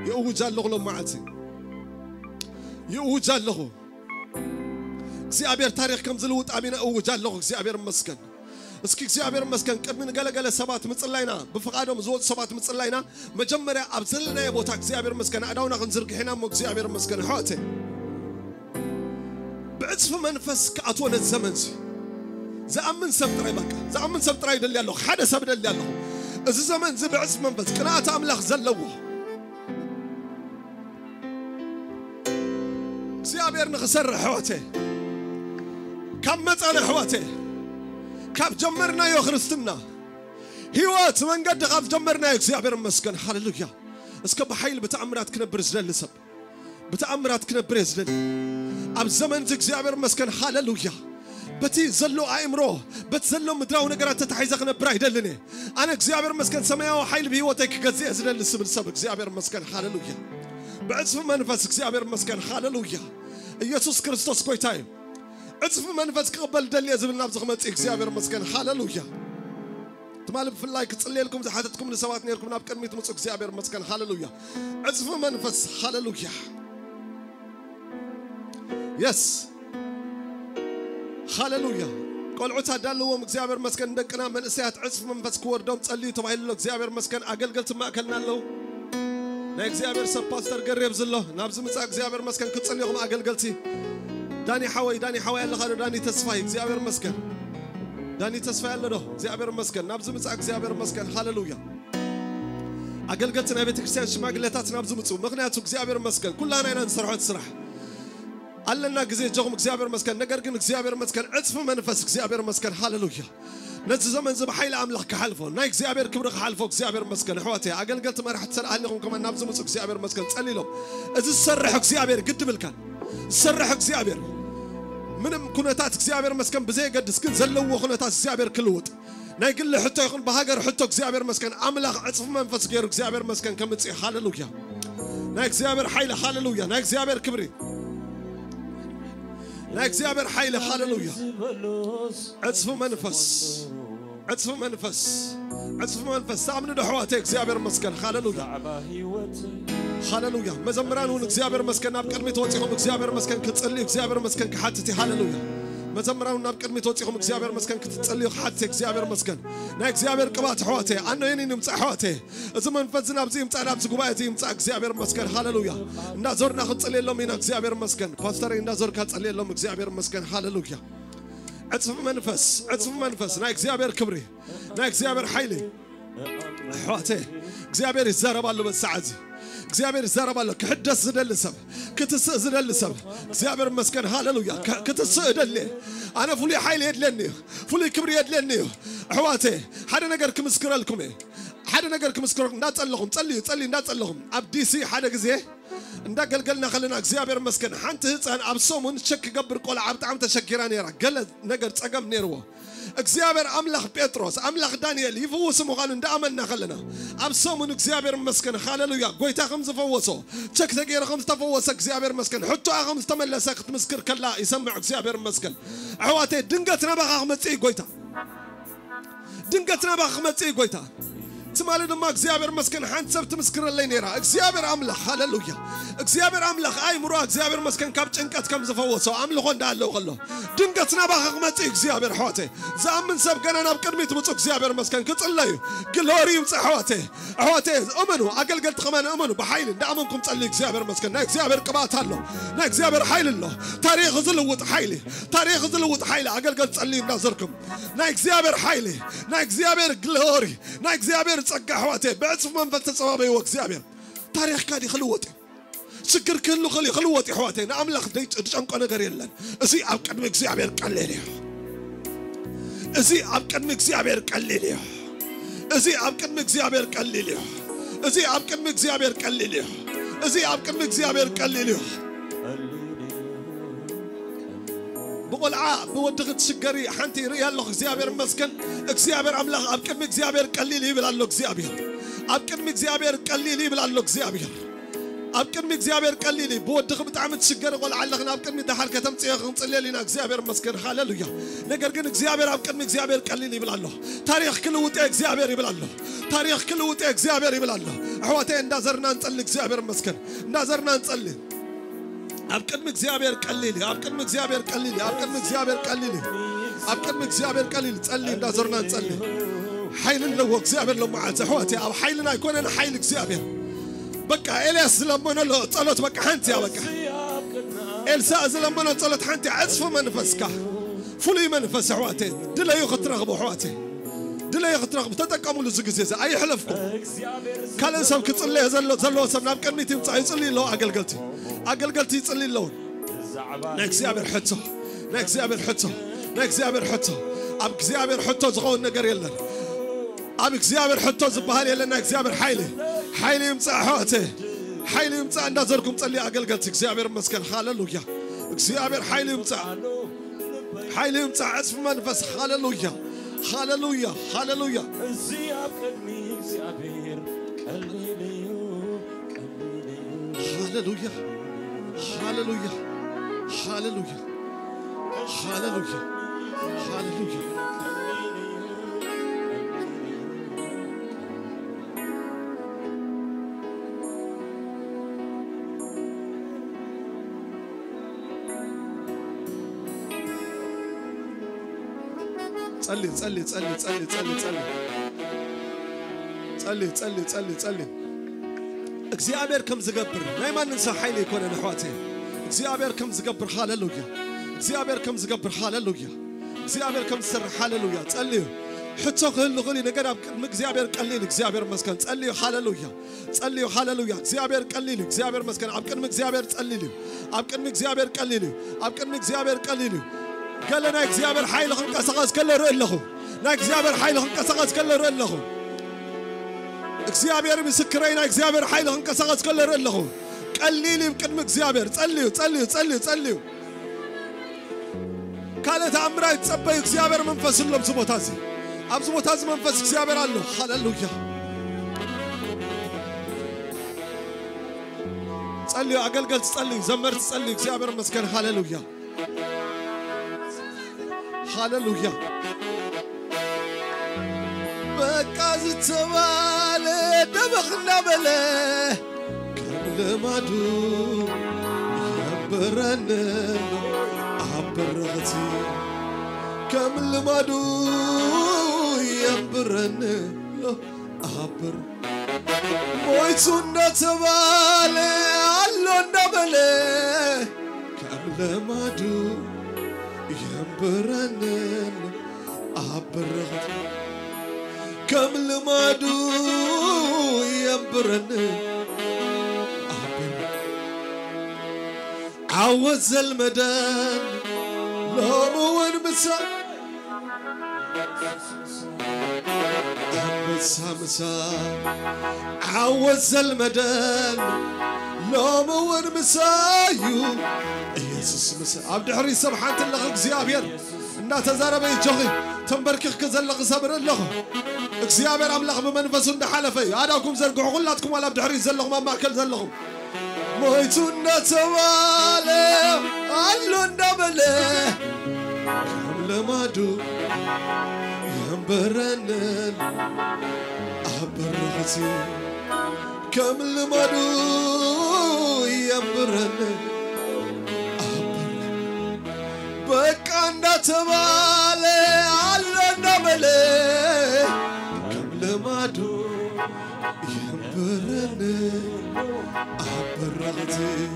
يوجال له معتي يوجال له اغزيابر تاريخ كم زلوت امينه اوجال له اغزيابر مسكن اسكي اغزيابر مسكن قدمن قلقله سبات مصلاينا بفقادهم زوت سبات مصلاينا مجمريا ابزلنا يبوتا اغزيابر مسكن اداونا خنزرغحنا مو اغزيابر مسكن حوتي بعصف منفس كاتون الزمن زامن سبتراي بقى زامن سبتراي دل يالله حدا سب دل يالله از زمن زي بعصف منفس قنات املاح زلوه اغزيابر نخسر حوتي كم مصانا حوتي كاب جمرنا يا خرستنا هيوات من قد غاف جمرنا يا اغزيابر مسكن هاللويا اسك بحيل بتعمرات كنبر زلل سب بتعمرات كنبر زلل اب زمن اغزيابر مسكن هاللويا بتي زلو ايمرو بتزلو مدراو نغرات تتحيزق نبر ايدلني انا اغزيابر مسكن سماياو حيل بهيوتك غزي زلل سبل سب اغزيابر مسكن هاللويا بعصف منفس اغزيابر مسكن هاللويا يسوع كريستوس كويتاي عصف منفس قبل دلي زبلنا بزخمت اغزيابر مسكن هاللويا تمالب في اللايك تصلي لكم زحاتتكم لسوات نيركم ناب قدمي تمص اغزيابر مسكن هاللويا عصف منفس هاللويا يس هاللويا قلعوتا دالوم اغزيابر مسكن دقنا من اسيات عصف منفس كوردوم تصلي تبايل له اغزيابر مسكن اغلغلت ما اكلنا له نا إخزيابير سب باستر قريب زلو نابز مصا إخزيابير مسكن كتصليهم أقلقلتي داني حوي الله خير داني تسفاي إخزيابير مسكن داني تسفاي الله ده إخزيابير مسكن نابز مصا إخزيابير مسكن هاللويا أقلقلتنا بيت كريستيان شماغلتات نابز مصو مغنياتو إخزيابير مسكن كلنا نسرحوا تسرح ألنا جزء جوهم إخزيابير مسكن نقرقن إخزيابير مسكن عطف منفس إخزيابير مسكن هاللويا نتز زمن زب حيل أملاك كحلفه نايك إخزيابير كبر حلفه إخزيابير مسكن حواتي أقلقلت ما راح تسرح لكم كمان نابز مصو إخزيابير مسكن تسألي لهم إذا سرح إخزيابير قد بالكان سرح إخزيابير من كنتات إخزيابير مسكن بزي قد سكن زلوا كنتات إخزيابير كلوت نايقل له حتى يقول بهاجر حتى إخزيابير مسكن أملاك عطف منفس غير إخزيابير مسكن كم تصيح هاللويا نايك إخزيابير حيله هاللويا نايك إخزيابير كبري نايك إخزيابير حيله هاللويا عطف منفس سامن دحواتك إخزيابير مسكن هاللويا مزمران إخزيابير مسكن ناب قدمي توصيهم إخزيابير مسكن كتصلي إخزيابير مسكن كحاتتي هاللويا مزمران ناب قدمي توصيهم إخزيابير مسكن كتصلي حاتتي إخزيابير مسكن نا إخزيابير قبات حواتي أنو يني نمصح حواتي إذا منفذنا بزي مصح نابز غبايتي مصح إخزيابير مسكن هاللويا نازورنا ختصلي لهم هنا إخزيابير مسكن باستر نازور كتصلي لهم إخزيابير مسكن هاللويا عطف منفس نا إخزيابير كبري نا إخزيابير حيلي حواتي إخزيابير الزرب الله بالسعادة إخزيابير الزرب الله كحدث زدل سب كتسق زدل سب إخزيابير مسكن هاللويا كتسق دلي أنا فولي حيلي يدلني فولي كبري يدلني حواتي حدا نقركم مسكر لكم حدا نقركم مسكر نات لهم تصلي نات لهم أبدي سي حدا جزيه ندا قلنا خلينا إخزيابير مسكن حنت هتسان أبصمون شك قبر قول عبد عم تشكراني را قال نقر تسقم نيرو إخزيابير أملاخ بيتروس أملاخ دانيال يفوس مغان دامنا خلنا أبصمون إخزيابير مسكن هاللويا قويتا خمس فوسو شك تغير خمس تفوس إخزيابير مسكن حتى خمس تملسك مسكر كلا يسمع إخزيابير مسكن عواتي دنقتنا بخ متي قويتا دنقتنا بخ متي قويتا تمالي دما إخزيابير مسكن حنت سبت مسكر اللي نيرا إخزيابير أملاخ هاللويا إخزيابير أملاخ أي مرا إخزيابير مسكن كاب شنكات كم زفوسو أملخون دالو غلو دنقتنا بخ متي إخزيابير حواتي زامن سبقنا نبقدمي تمص إخزيابير مسكن كتصلي قلوري يمصح حواتي أمنوا قلت كمان أمنوا بحيل دعمكم تصلي إخزيابير مسكن نا إخزيابير قبات هالو نا إخزيابير حيل الله تاريخ زلوت حيلي قلت تصلي نازركم نا إخزيابير حيلي نا إخزيابير قلوري نا إخزيابير تصقع حواتي بعصف منفذ تصوابي وإخزيابير تاريخ كادي خلوتي سكر كله خلوتي حواتي نعم لخ ديت تشانكو نغير يلن اسي ابقد إخزيابير قليلي اسي ابقد إخزيابير قليلي اسي ابقد إخزيابير قليلي اسي ابقد إخزيابير قليلي اسي ابقد إخزيابير قليلي بقول بودغت سكري حنتي ريال لو إخزيابير مسكن إخزيابير أملاخ أبقد إخزيابير قليلي بلا لو إخزيابير أبقد إخزيابير قليلي بلا لو إخزيابير أبقد إخزيابير قليلي بودغ بتعمد سكر ولا علقنا أبقد مدحر كتم تيغن صلي لنا إخزيابير مسكن هاللويا نقرقن إخزيابير أبقد إخزيابير قليلي بلا لو تاريخ كله وت إخزيابير بلا لو تاريخ كله وت إخزيابير بلا لو حواتين نازرنا نصلي إخزيابير مسكن نازرنا نصلي أبقد إخزيابير قليلي أبقد إخزيابير قليلي أبقد إخزيابير قليلي أبقد إخزيابير قليلي تصلي نازرنا نصلي حيل لو إخزيابير لو معاه حواتي أو حيلنا يكون أنا حيل إخزيابير بقى إلياس لما له صلت بقى حنتي يا بقى إلسا لما له صلت حنتي عزف منفسك فلي منفس حواتي دلا ياخذ رغبه حواتي دلا ياخذ رغبه تتقاموا لزقزيز أي حلفكم كان إنسان كتصلي زلوا سبنا بكلمتي يصلي له أقلقلتي يصلي له نكزيابير حتى نكزيابير حتى أب إخزيابير حتى زغون نقر يلا أب إخزيابير حتى زبهالي يلا نكزيابير حيلي يمسح حواتي حيلي يمسح نظركم تصلي أقلقلتي إخزيابير مسكن هاللويا إخزيابير حيلي يمسح عزف منفس هاللويا هاللويا እግዚአብሔር ከም ዝገብር ናይ ማንን ሰብ ሓይሊ ይኮነን ኣሕዋተይ እግዚአብሔር ከም ዝገብር ሃሌሉያ እግዚአብሔር ከም ዝገብር ሃሌሉያ እግዚአብሔር ከም ዝሰርሕ ሃሌሉያ ጸልዩ ሕቶ ክህሉ ኽእል ነገር ኣብ ቅድሚ እግዚአብሔር ቀሊል እግዚአብሔር መስከን ጸልዩ ሃሌሉያ እግዚአብሔር ቀሊል እግዚአብሔር መስከን ኣብ ቅድሚ እግዚአብሔር ጸልዩ ኣብ ቅድሚ እግዚአብሔር ቀሊል ኣብ ቅድሚ እግዚአብሔር ቀሊል ገለና እግዚአብሔር ሓይሊ ክንቀሳቀስ ከለ ርእ ኣለኹ ናይ እግዚአብሔር ሓይሊ ክንቀሳቀስ ከለ ርእ ኣለኹ እግዚአብሔር ምስክረይና እግዚአብሔር ሓይሊ ክንቀሳቀስ ከለ ርእ ኣለኹ ቀሊል ቅድሚ እግዚአብሔር ጸልዩ ካለት አምራይ ጸበይ እግዚአብሔር መንፈስ ለም ዝቦታዚ አብዝ ቦታዚ መንፈስ እግዚአብሔር አለ ሃሌሉያ ጸልዩ አገልግል ጸልዩ ዘመርት ጸልዩ እግዚአብሔር መስከን ሃሌሉያ በቃ ዝተባለ ደበኽና በለ ከምለማዱ ያበረን አበረኸቲ ከምለማዱ ያበረን አበር ሞይቱ እንደተባለ አሎ እንደበለ ከምለማዱ ያበረን አበረኸቲ ከምለማዱ ያበረን عوز المدان لوم ونمسا مسا عوز المدان لوم ونمسايو يسوس مسا عبد الحري سبحان الله እግዚአብሔር እና ተዛረበ ይጆኺ ተንበርክኽ ከዘለቕ ሰብር ኣለኹ እግዚአብሔር አምላኽ በመንፈሱ እንደሐለፈይ አዳኩም ዘርግሑ ሁላትኩም አላ عبد الحري ዘለኹም ማከል ዘለኹም مويتو نتوالي علو ندبلي كامل مادو ينبرنن أبرغتي كامل مادو ينبرنن بكا نتوالي علو ندبلي كامل مادو ينبرنن أبرغتي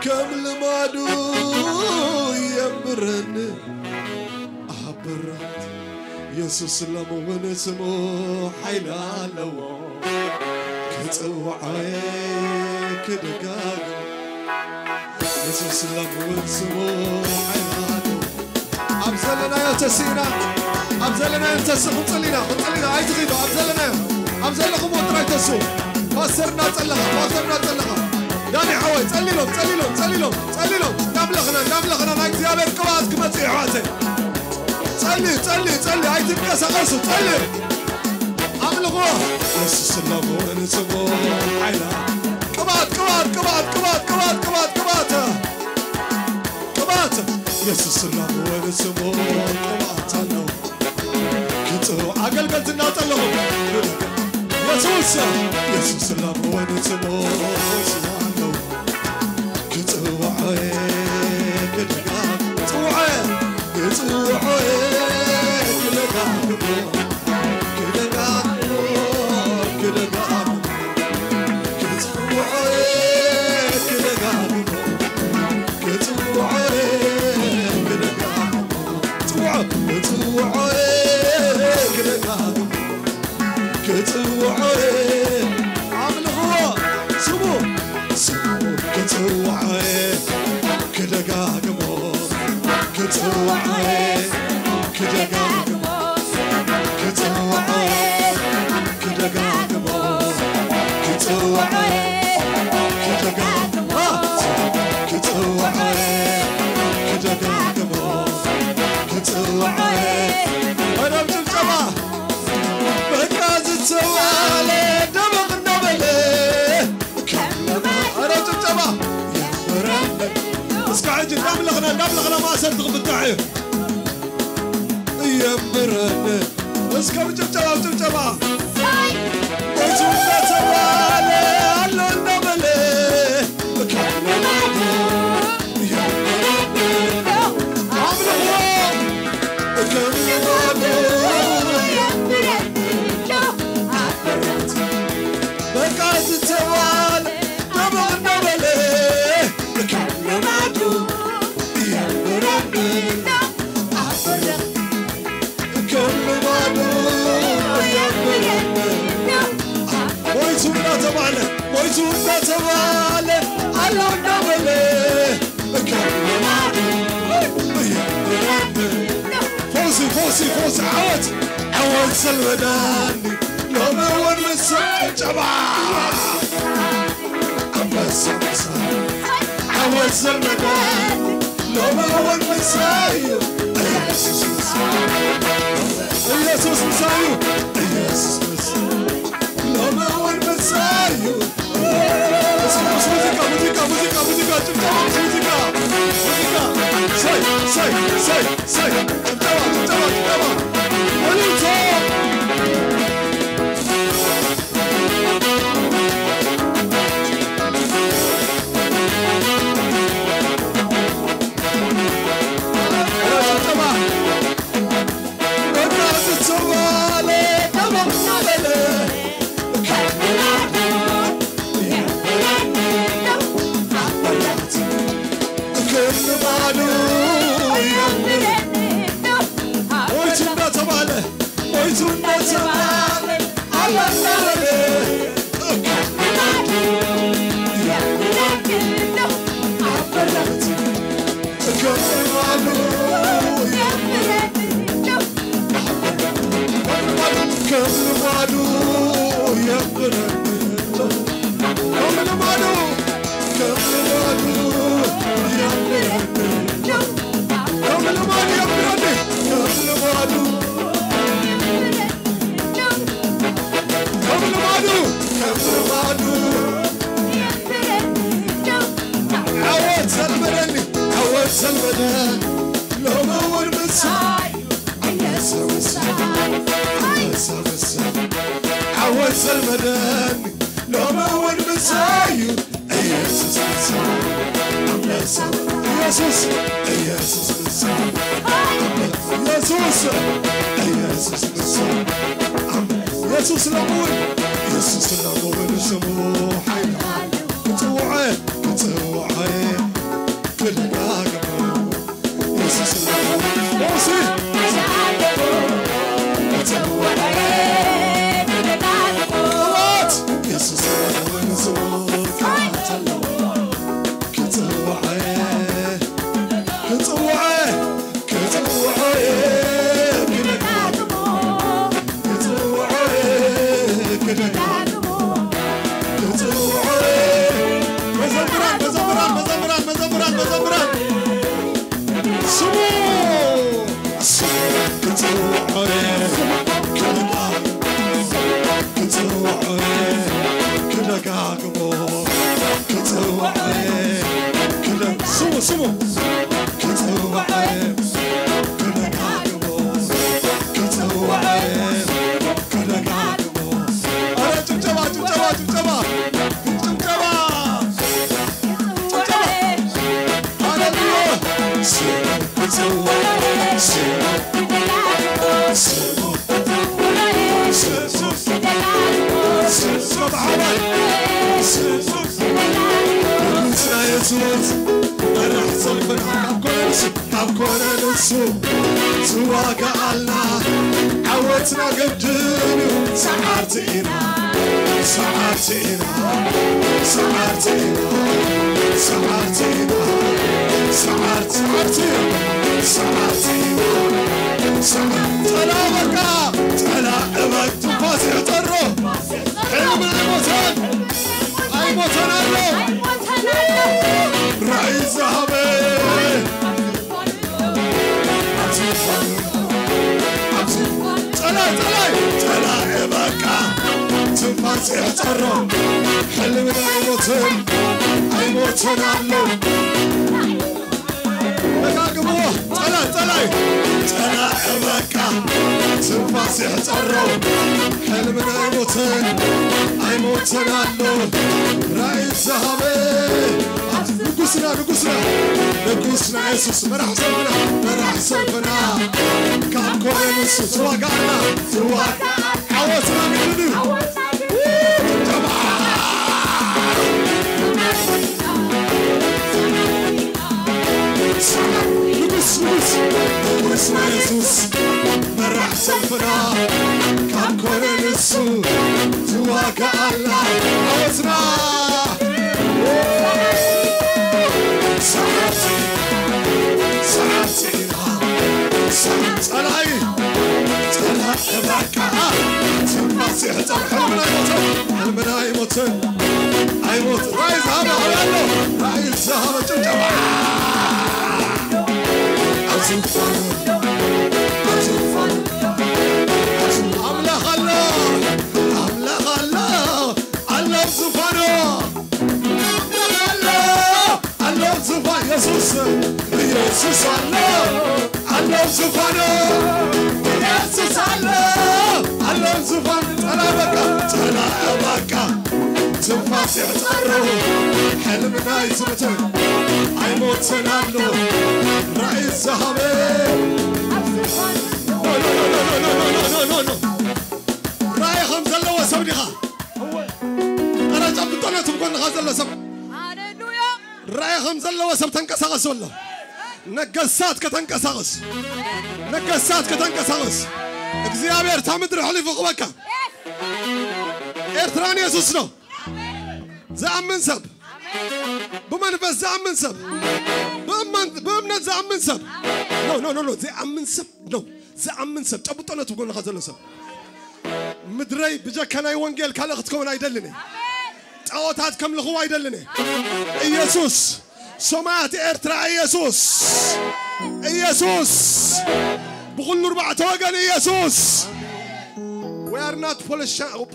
كامل مادو يبرن أبرغت يسوس لمو ونسمو حيلالو كتوعي كدقاق يسوس لمو ونسمو حيلالو أبزلنا يا تسينا أبزلنا يا تسينا خطلنا هاي تغيدو أبزلكم وطراي تسو فاسرنا تلها داني حوي تصلي لهم نملخنا ناك زيابير كواز كمتي حواتي تصلي هاي تبقى سغرسو تصلي عملقوه يسوس الله ونسمو حيلا كبات يسوس الله ونسمو كبات الله كتو عقل قلتنا طلقوا يسوس الله ونسمو سوانو كتوعي كدقاق توعي عامل هو سمو كتوعي كدقاق موت كتوعي كدقاق موت كتوعي كدقاق موت كتوعي كدقاق موت كتوعي كدقاق موت كتوعي أنا بجمع بكاز التوالي دمغ النبلي أنا بجمع اسكع عجل نبلغنا ما صدق بالتعيب يمرنا اسكع بجمع وجودنا توالي علو النبلي بكاز التوالي فوسي فوسي عوت سلمداني لو ما ون مسا جبا بس عوت سلمداني لو ما ون مسايو يسوس مسايو يسوس مسايو لو ما ون مسايو موسيقى ساي تبا ساعتي موتن أي موت رايز هذا هذا رايز هذا جمجمة أملا خلا أملا خلا الله زفانه الله زفان يسوس يسوس الله زفانه يسوس الله زفان تلا بكا تنفاس يعترو حلمنا يزمتن أي موت سنالو رئيس زهبي no راي خمسة لو سوديها أنا جاب طلعة تبغون غزل لسب هاليلويا راي خمسة لو سب تنكسر ولا نقصات كتنكسر نقصات كتنكسر እግዚአብሔር ታምድር حليف قبك ኤርትራን ኢየሱስ ነው زعمن سب بمنفس زعمن سب بأمنة زعمن سب no زعمن سب no زعمن سب تبطلنا تقول خزل سب مدري بجكنا يوانجيل كالختكم أيدلني تعوتات كم لخوا أيدلني يسوس سمعت إرترا يسوس بقول نربع توجن يسوس we are not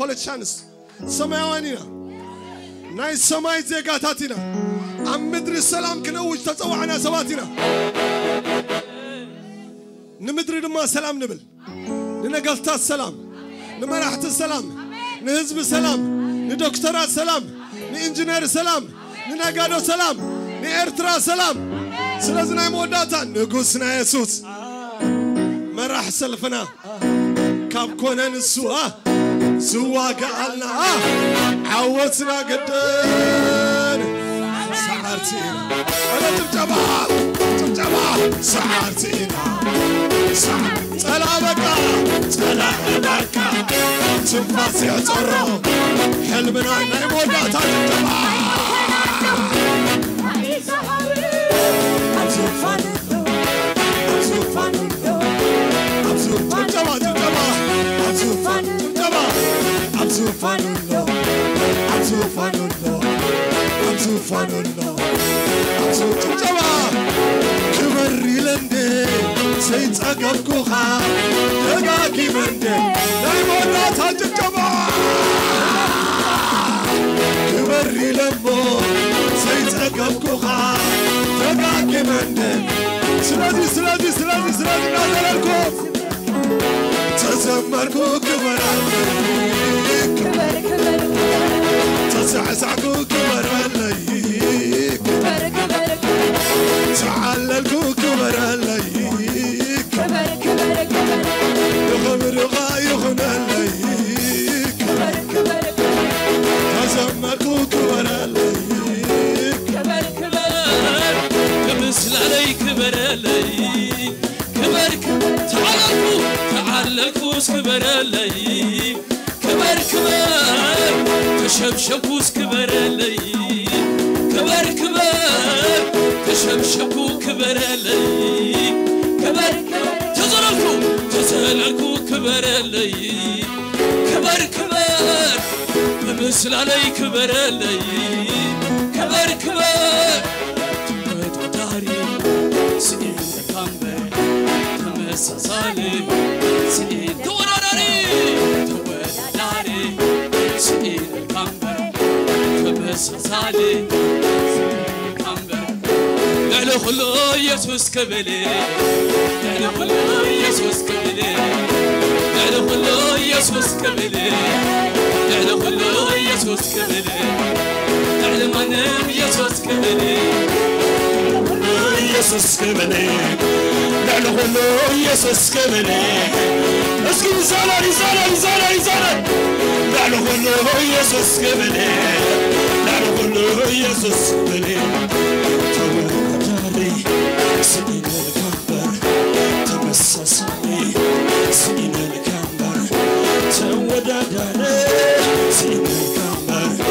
politicians سماوانينا نايس سماي زيقاتاتنا عم مدري السلام كنوج تطوعنا سواتنا نمدري لما سلام نبل لنقلتات السلام لمراحة السلام لحزب السلام لدكتورات السلام لإنجنير السلام لنقادو السلام لإرترا السلام سلازنا يموداتا نقوسنا يسوس مراح سلفنا كاب كونان السوء سوا قالنا عوتنا قدن سعرتينا أنا تبجبا سعرتينا سلامك تنفاس يعترو حلمنا نيمودا تبجبا كبري لندي سيد أقبكوها دقاكي مندي دايمونا تجبا كبري لمو سيد أقبكوها دقاكي مندي سلادي نازلكم تزمركو كبر تزعزعكو كبر عليك تعللكو كبر عليك يغمر غايغن عليك تزمركو كبر عليك كمثل عليك كبر عليك كبر تعللكوس كبر عليك كبر تشبشبوس كبر عليك كبر تشبشبو كبر عليك كبر تزللكو كبر عليك كبر بمثل عليك كبر عليك كبر تبت داري سئل كامبر تمس صالي سئل دوراري تبت داري سئل كامبر تمس صالي نحن خلو يسوس كبلي نحن خلو يسوس كبلي نحن خلو يسوس كبلي نحن خلو يسوس كبلي نحن منام يسوس كبلي يسوس كبلي نحن خلو يسوس كبلي اسكن زالي نحن خلو يسوس كبلي نحن خلو يسوس كبلي سئل الكمبر تمسسني سئل الكمبر توددني سئل الكمبر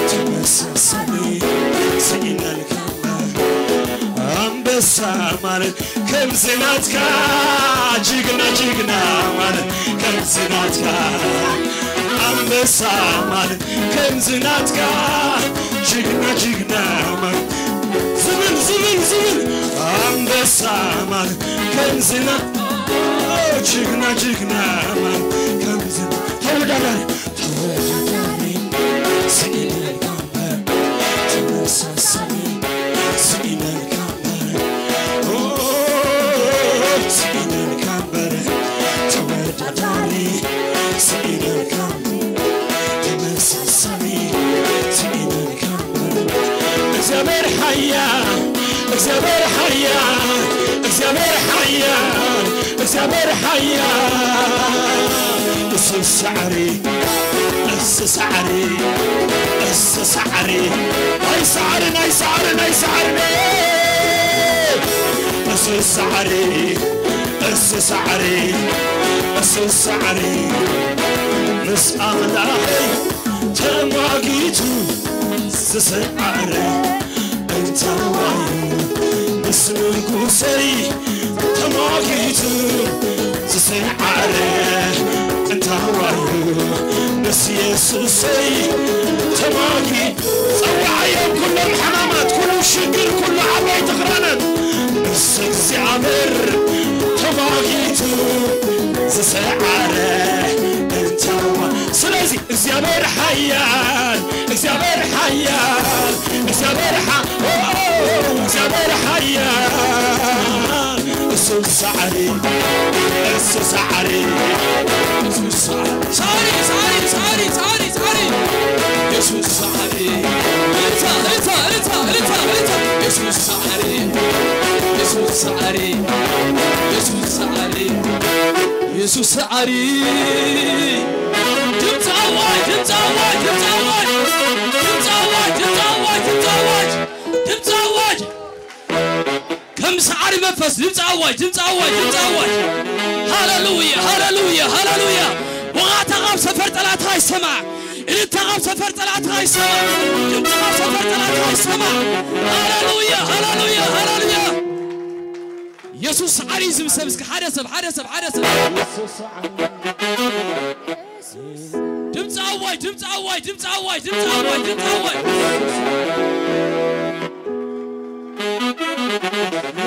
تمسسني سئل الكمبر أنبسا مالك كم زناتك جيجنا مالك كم زناتك አንበሳ ማለት ከንዝናትካ ጅግና ጅግና ማለት ዝብል ዝብል ዝብል አንበሳ ማለት ከንዝና ጅግና ጅግና ማለት ከንዝና ተወዳዳሪ ስኢነል ካምበር ተመሳሳይ ስኢነል ካምበር ስኢነል ካምበር ተወዳዳሪ ስኢነል ካምበር ተመሳሳይ ስኢነል ካምበር እግዚአብሔር ኃያል እግዚአብሔር ኃያል እግዚአብሔር ኃያል እግዚአብሔር ኃያል السعري السعري السعري اي سعرنا اي سعرنا اي سعرنا السعري السعري السعري مس اغلاقي تماقيتو السعري انت وايو اسم القوسي تماقيتو السعري انت وايو بس يسوسي تماكي صوعيهم كل الحمامات كل الشقر كل عباي تقرانت بس الزعبر تماكيتو زسعاره انت سلازي زعبر حيان زعبر حيان زعبر زعبر حيان السعري السعري سعري سعري سعري سعري سعري يسوع سعري انت يسوع سعري يسوع سعري يسوع سعري يسوع سعري جبت اواج جبت اواج جبت اواج جبت اواج جبت اواج جبت اواج جبت اواج كم سعري منفس جبت اواج جبت اواج جبت اواج هاللويا هاللويا هاللويا وغات غاب سفر طلعت هاي سمع انت غاب سفر طلعت هاي سمع انت غاب سفر طلعت هاي سمع هاللويا هاللويا هاللويا يسوع عريزم سبسك حدث حدث حدث دمت اواج دمت اواج دمت اواج دمت اواج دمت اواج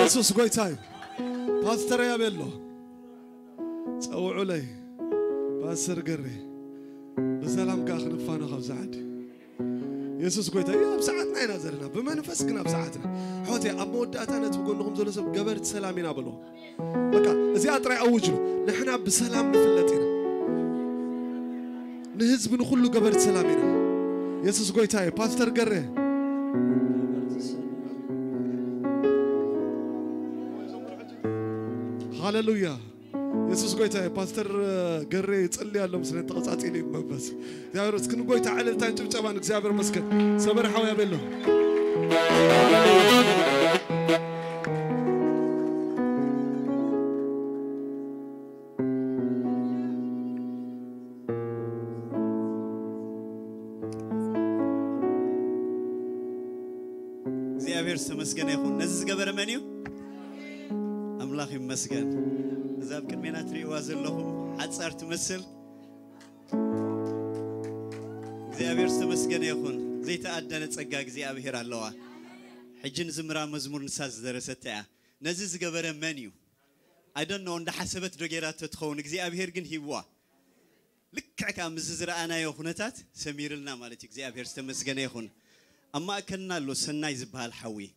يسوع قويتاي باستر يا بيلو صوعوا لي باسر قري بسلام كاخ نفانا خب سعد يسوس قويتا يا بساعتنا هنا زرنا بمنفسكنا بساعتنا حوتي اب موداتنا تقول لهم زول سب قبرت سلامينا بلو بقى زي اطري اوجلو نحنا بسلام نفلتنا نهزب نخلو قبرت سلامينا يسوس قويتا باستر قري هاللويا يسوس قويتا باستر قري تصلي على مسلم تقصاتي لي منفس يا رس كن قويتا على تانجب طبعا اغزابر مسكن صبر حوا يا بيلو እግዚአብሔር ተመስገነ ይሁን ነዝዝ ገበረ መንዩ አምላክ ይመስገን ዛብ ቅድሜና ትሪዋ ዘለኹ ሐጻር ትመስል እግዚአብሔር ተመስገነ ይሁን ዘይተአደነ ጸጋ እግዚአብሔር አለዋ ሕጅን ዝምራ መዝሙር ንሳዝ ደረሰተያ ነዝዝ ገበረ መንዩ I don't know እንደ ሐሰበት ደገራት ተትኸውን እግዚአብሔር ግን ሂዋ ልክዕካ ምዝዝራአና የኹነታት ሰሚርልና ማለት እግዚአብሔር ተመስገነ ይሁን أما أكلنا له سناي زبال حوي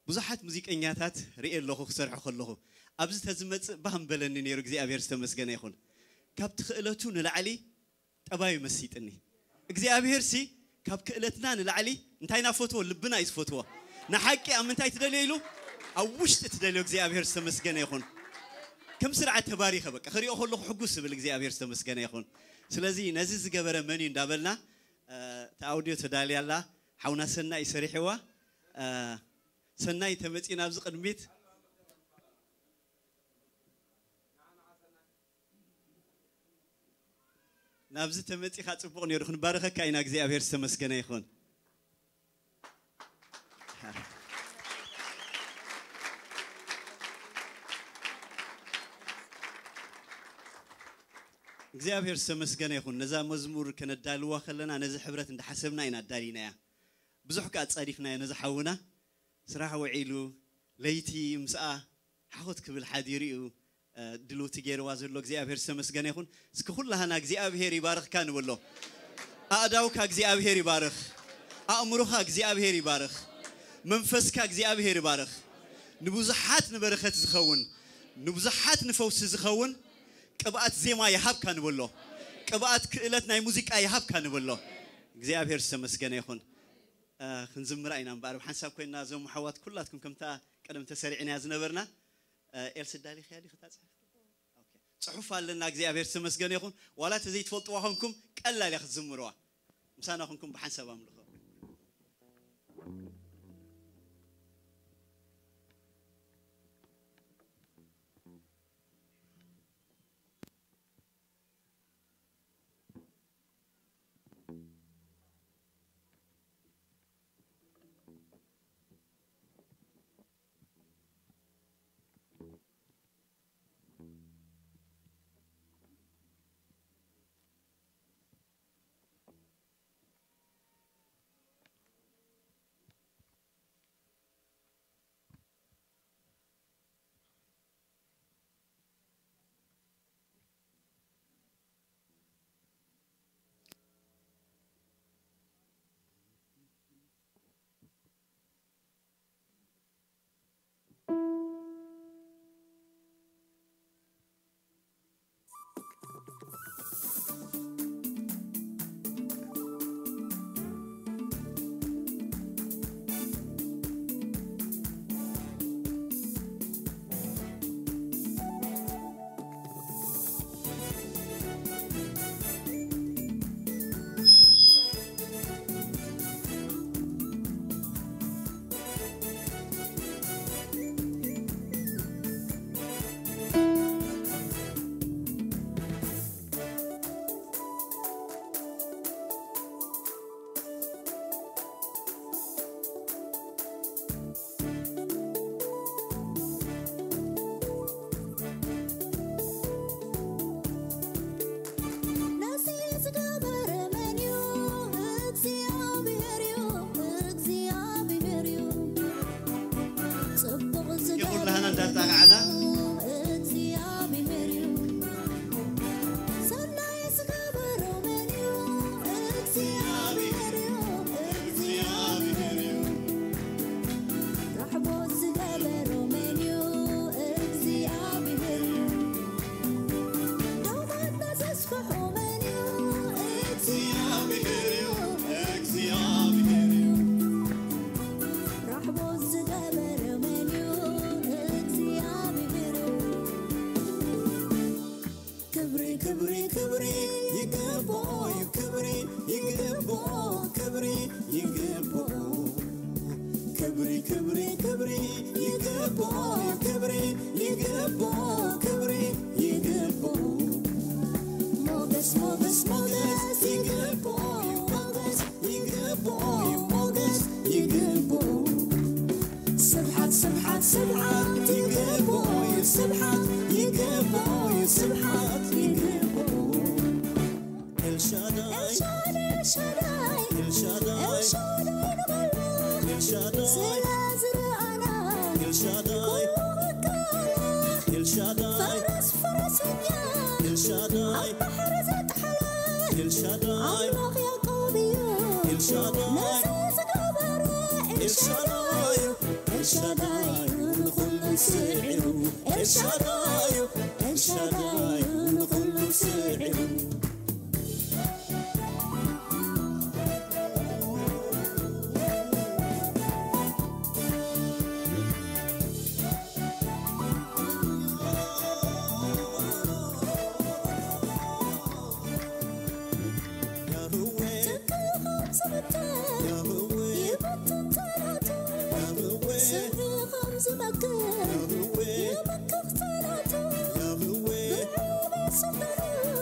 بزحت موسيقيات رئي الله خسرح خلله أبز تزمت بهم بلني نيرك زي أبير استمسجنا يخون كابت خلتون العلي أباي مسيتني زي أبير سي كابت خلتنا العلي انتينا فوتو لبنا يس فوتو نحكي أم انتي تدليلو أو وش تدليلك زي أبير استمسجنا يخون كم سرعة تباريخ بك خري أخو له حقوس بلك زي أبير استمسجنا يخون سلازي نزز جبر مني دابلنا تأوديو تدالي الله حونا سناي سريحوا سناي تمتينا بزق الميت نابز تمتي خاطبون يرخن بارخه كاينا እግዚአብሔር ተመስገነ ይሁን እግዚአብሔር ተመስገነ ይሁን ነዛ መዝሙር ከነዳልዋ ከለና ነዚ ሕብረት እንደሐሰብና ኢና ዳሊና ያ ብዙሕ ቃ ጻዲፍና ነዚ ሓውና ስራሕ ወዒሉ ለይቲ ምስአ ሓወት ክብል ሓዲሪኡ ድሉት ገይርዋ ዘሎ እግዚአብሔር ተመስገነ ይሁን እስከ ሁላህና እግዚአብሔር ይባርክካ ንብሎ አዳውካ እግዚአብሔር ይባርክ አእምሮኻ እግዚአብሔር ይባርክ መንፈስካ እግዚአብሔር ይባርክ ንብዙሓት ንበረኸት ዝኸውን ንብዙሓት ንፈውስ ዝኸውን ቅብአት ዜማ ይሃብካ ንብሎ ቅብአት ክእለት ናይ ሙዚቃ ይሃብካ ንብሎ እግዚአብሔር ተመስገነ ይሁን ክንዝምራ ኢና እምበር ብሓንሳብ ኮይና ዞም ሓዋት ኩላትኩም ከምታ ቀደም ተሰሪዕና ዝነበርና ኤልስዳሊ ኸያዲ ክታጽፍ ኦኬ ጽሑፍ አለና እግዚአብሔር ተመስገነ ይሁን ዋላ ተዘይትፈልጥዋ ኾንኩም ቀላል ያኽዝምሩዋ ምሳና ኾንኩም ብሓንሳብ አምልኹ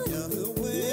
يا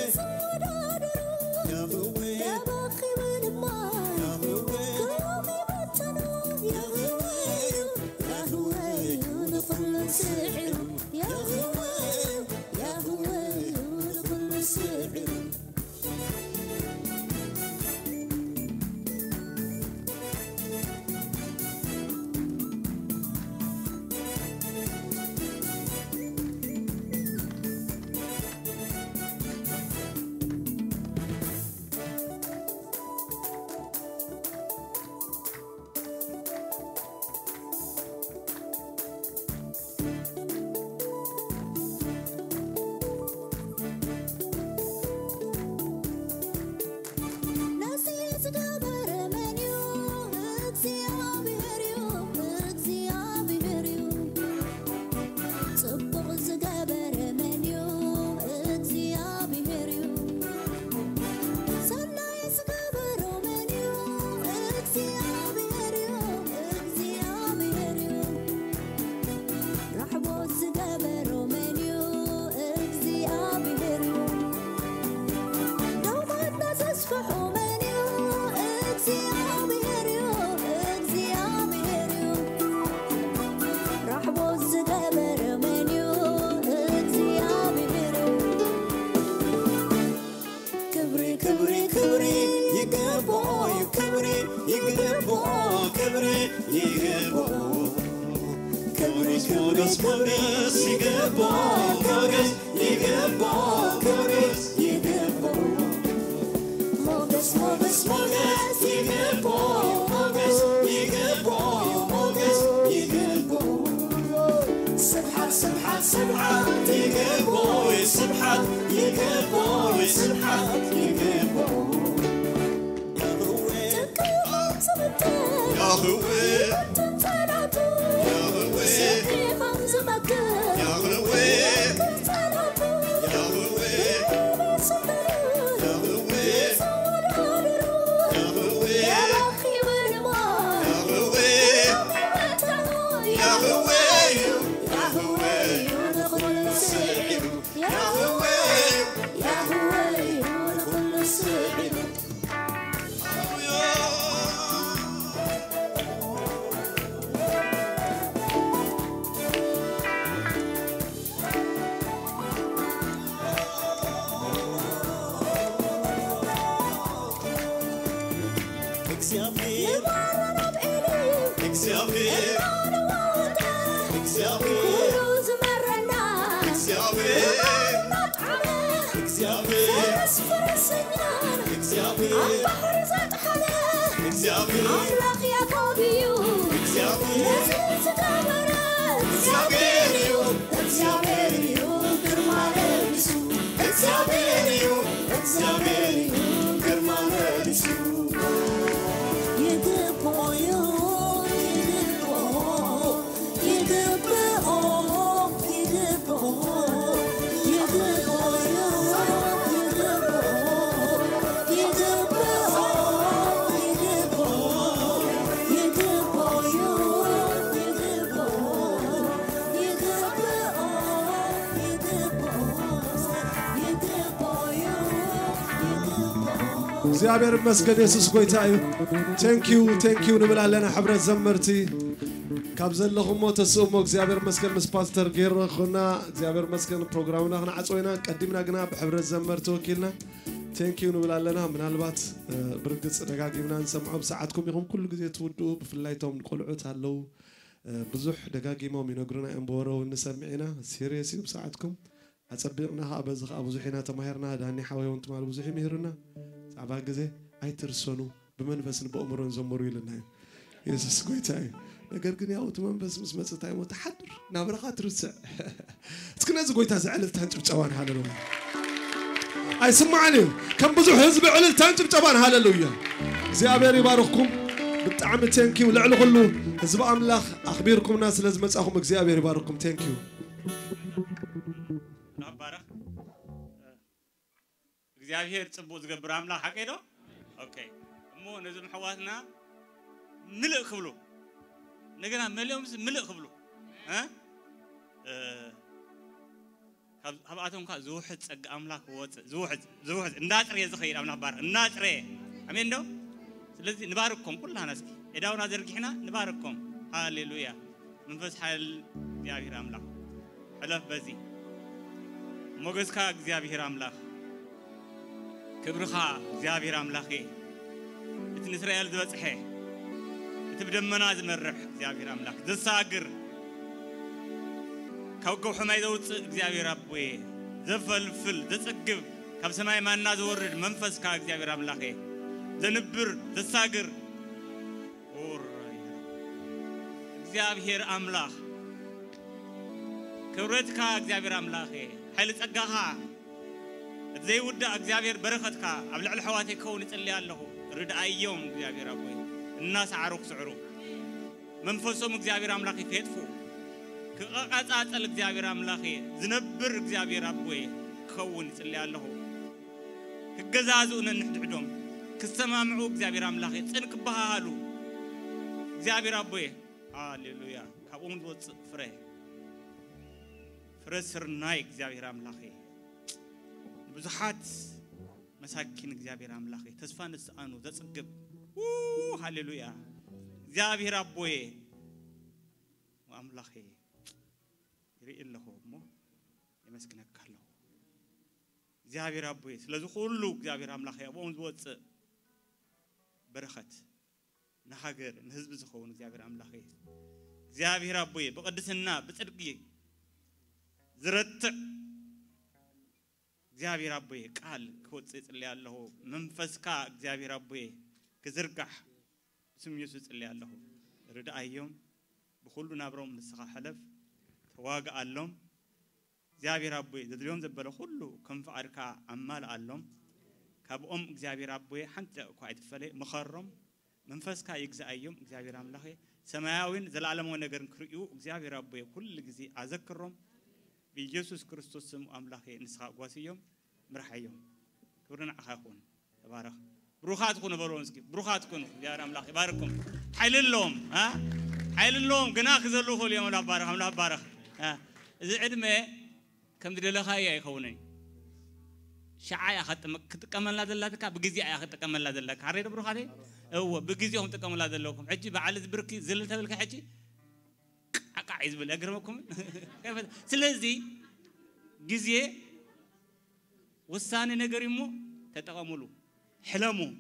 እግዚአብሔር ይመስገን ኢየሱስ ጌታ እዩ ቴንክ ዩ ንብላለና ሕብረት ዘመርቲ ካብ ዘለኹም ተስእሞ እግዚአብሔር ይመስገን ምስ ፓስተር ጌርኹና እግዚአብሔር ይመስገን ፕሮግራምና ክንዓጽወይና ቀዲምና ግና ብሕብረት ዘመርቲ ወኪልና ቴንክ ዩ ንብላለና ምናልባት ብርግጽ ደጋጊምና እንሰምዖ ብሰዓትኩም ይኹም ኩሉ ግዜ ትውድኡ ብፍላይቶም ቆልዑት ኣለው ብዙሕ ደጋጊሞም ይነግሩና እንበወረው እንሰምዒና ሲሪየስ እዩ ብሰዓትኩም ኣጸቢቕና በዚ ከዓ ብዙሕና ተማሂርና ዳኒ ሓወዮን ትማል ብዙሕ ይምህርና ጻዕባ ግዜ ኣይትርሰኑ ብመንፈስን በእምሮን ዘመሩ ይልና ኢየሱስ ጌታ እዩ ነገር ግን ያው መንፈስ ምስ መጽታይ ሞት ሓድር ናብረኻ ትርስዕ እስከነዚ ጎይታ ዝዕልልታን ጭብጨባን ሃሌሉያ ኣይስማዕኒ ከም ብዙሕ ህዝቢ ዕልልታን ጭብጨባን ሃሌሉያ እግዚአብሔር ይባርክኩም ብጣዕሚ ቴንኪዩ ልዕሊ ኩሉ ህዝቢ ኣምላኽ ኣኽቢርኩምና ስለዚ መጻኹም እግዚአብሔር ይባርክኩም ቴንኪዩ እግዚአብሔር ጽቡቅ ዝገብር አምላክ ሓቀይዶ ኦኬ እሞ ነዝም ሕዋትና ምልእ ክብሉ ነገና መለዮምስ ምልእ ክብሉ ካብኣቶም ካ ዝውሕድ ጸጋ አምላክ ወጽእ ዝውሕድ እንዳጥረየ ዝኸይድ አምላክ ባር እንዳጥረየ አሜን ዶ ስለዚህ ንባርክኩም ኩላና እስኪ እዳውና ዘርጊሕና ንባርክኩም ሃሌሉያ መንፈስ ኃይል እግዚአብሔር አምላክ حلف بزي موجزكا እግዚአብሔር አምላክ ክብርኻ እግዚአብሔር አምላኬ እትን እስራኤል ዝበጽሐ እትብደመና ዝመርሕ እግዚአብሔር አምላክ ዘሳግር ከውገው ሕማይ ዘውጽእ እግዚአብሔር አቦዬ ዘፈልፍል ዘጽግብ ካብ ሰማይ ማና ዘወርድ መንፈስካ እግዚአብሔር አምላኬ ዘንብር ዘሳግር እግዚአብሔር አምላክ ክብረትካ እግዚአብሔር አምላኬ ኃይል ጸጋኻ زي ودا እግዚአብሔር በረከትካ ኣብ ልዕሊ ሕዋቴ ከውን ይጽልይ ኣለሁ ርድኣዮም እግዚአብሔር አቦይ الناس عروق سعرو መንፈሶም እግዚአብሔር አምላኬ ከይጥፉ ከቃጻጸል እግዚአብሔር አምላኬ ዝነብር እግዚአብሔር አቦይ ከውን ይጽልይ ኣለሁ ክገዛዙን ንሕድሕዶም ክሰማምዑ እግዚአብሔር አምላኬ ጽንቅ ባህሉ እግዚአብሔር አቦይ ሃሌሉያ ካብኦም ዝወጽእ ፍሬ ፍረስርናይ እግዚአብሔር አምላኬ ብዙሓት مساكين እግዚአብሔር አምላኬ ተስፋ ንስአኑ ዘጽግብ ሃሌሉያ እግዚአብሔር አቦዬ ወአምላኬ ይርኢልሁ ሞ ይመስግነካለሁ እግዚአብሔር አቦዬ ስለዚህ ሁሉ እግዚአብሔር አምላኬ አቦን ዝወጽእ በረከት نهاجر نهزب زخون እግዚአብሔር አምላኬ እግዚአብሔር አቦዬ በቅድስና በጽድቅ ዝረትዕ እግዚአብሔር አቦዬ ቃል ከወጽ ይጽልያለሁ መንፈስካ እግዚአብሔር አቦዬ كزرقح اسم يسوع اللي الله رد أيام بخلوا نابرهم نسخة حلف تواقع اللهم زابير ربي ذا اليوم زبله خلوا كم فعركا عمال اللهم كابوم زابير ربي حتى قاعد فلي مخرم منفس كا يجزء أيام زابير الله سماوين ذا العالم ونجر كريو زابير ربي كل جزء أذكرهم بيسوع كريستوس سم أملاخ نسخة قاسيهم مرحيهم كورنا أخاكون تبارك بروخات كونوا برونسكي بروخات كونوا يا رب الله يبارككم حيل اللهم ها حيل اللهم جناخ زلوه اليوم الله بارك ها إذا عدمه كم تدري له خايا يخونني شعاع أخذت كمل لا دلتك بجزء أخذت كمل لا دلتك عريض بروخاتي هو بجزءهم تكمل لا دلتكم حجي بعلز بركي زلت هذا الحجي أقعد بالأجرمكم كيف سلزي جزء والثاني نجرمه تتقاملوا حلمو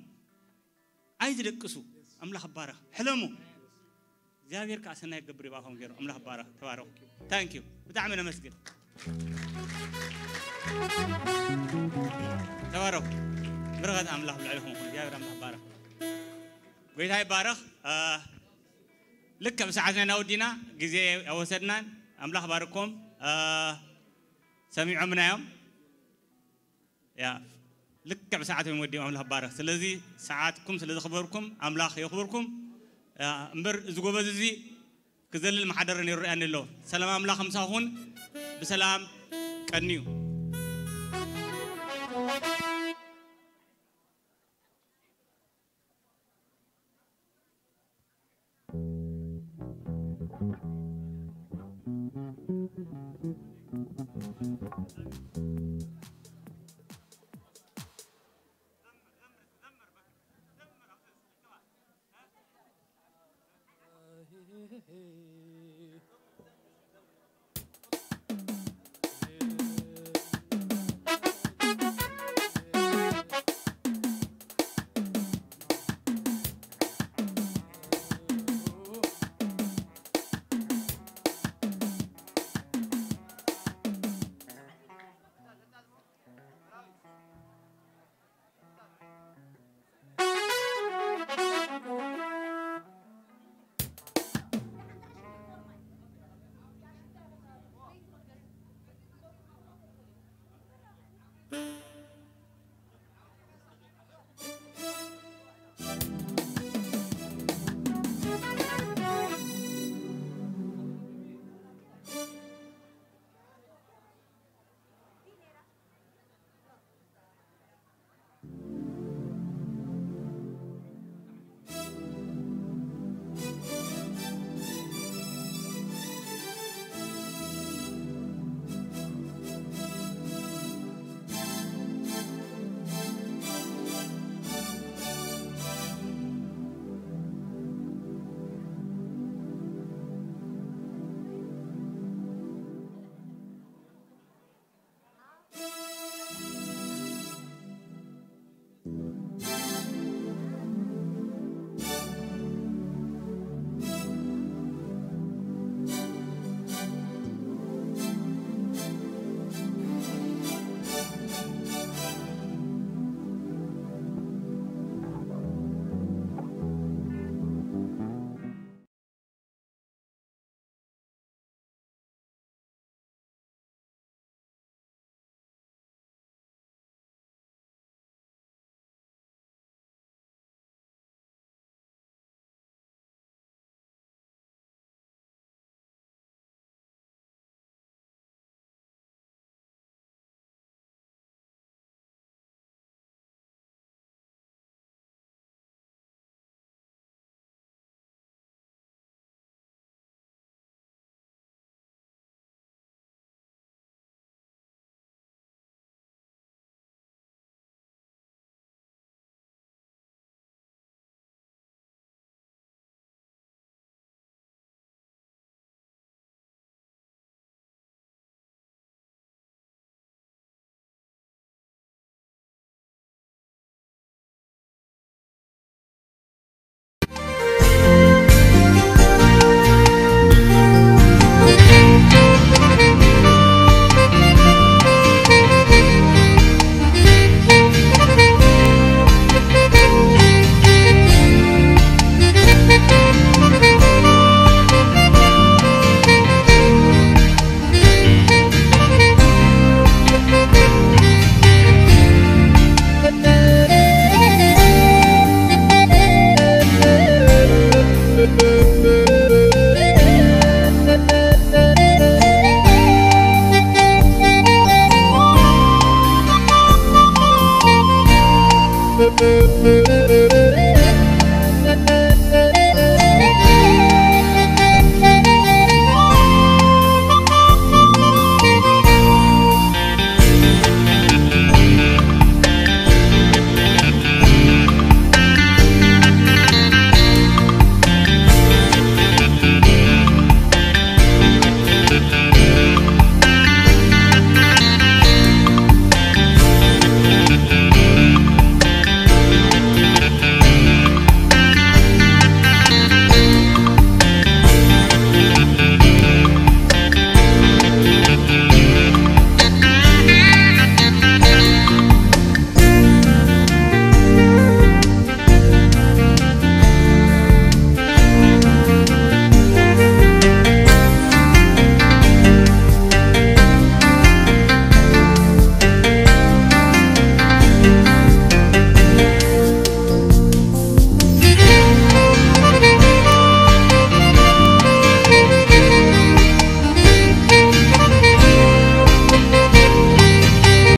عايز يركسوا أملاح بارك حلمو زاوير كأسنا يقبر باهم غيره أملاح بارك تبارك thank you بتعمل مسجد تبارك برغد أملاح بالعلهم زاوير أملاح بارك قيد هاي بارك لك بساعتنا نودينا جزء أوسدنا أملاح باركم سميع منا يوم يا لك بساعات يمودي أملاح بارك سلذي ساعاتكم سلذي خبركم أملاح يخبركم أمبر زوجة بزي كذل المحضر نيران الله سلام أملاح مساهون بسلام كنيو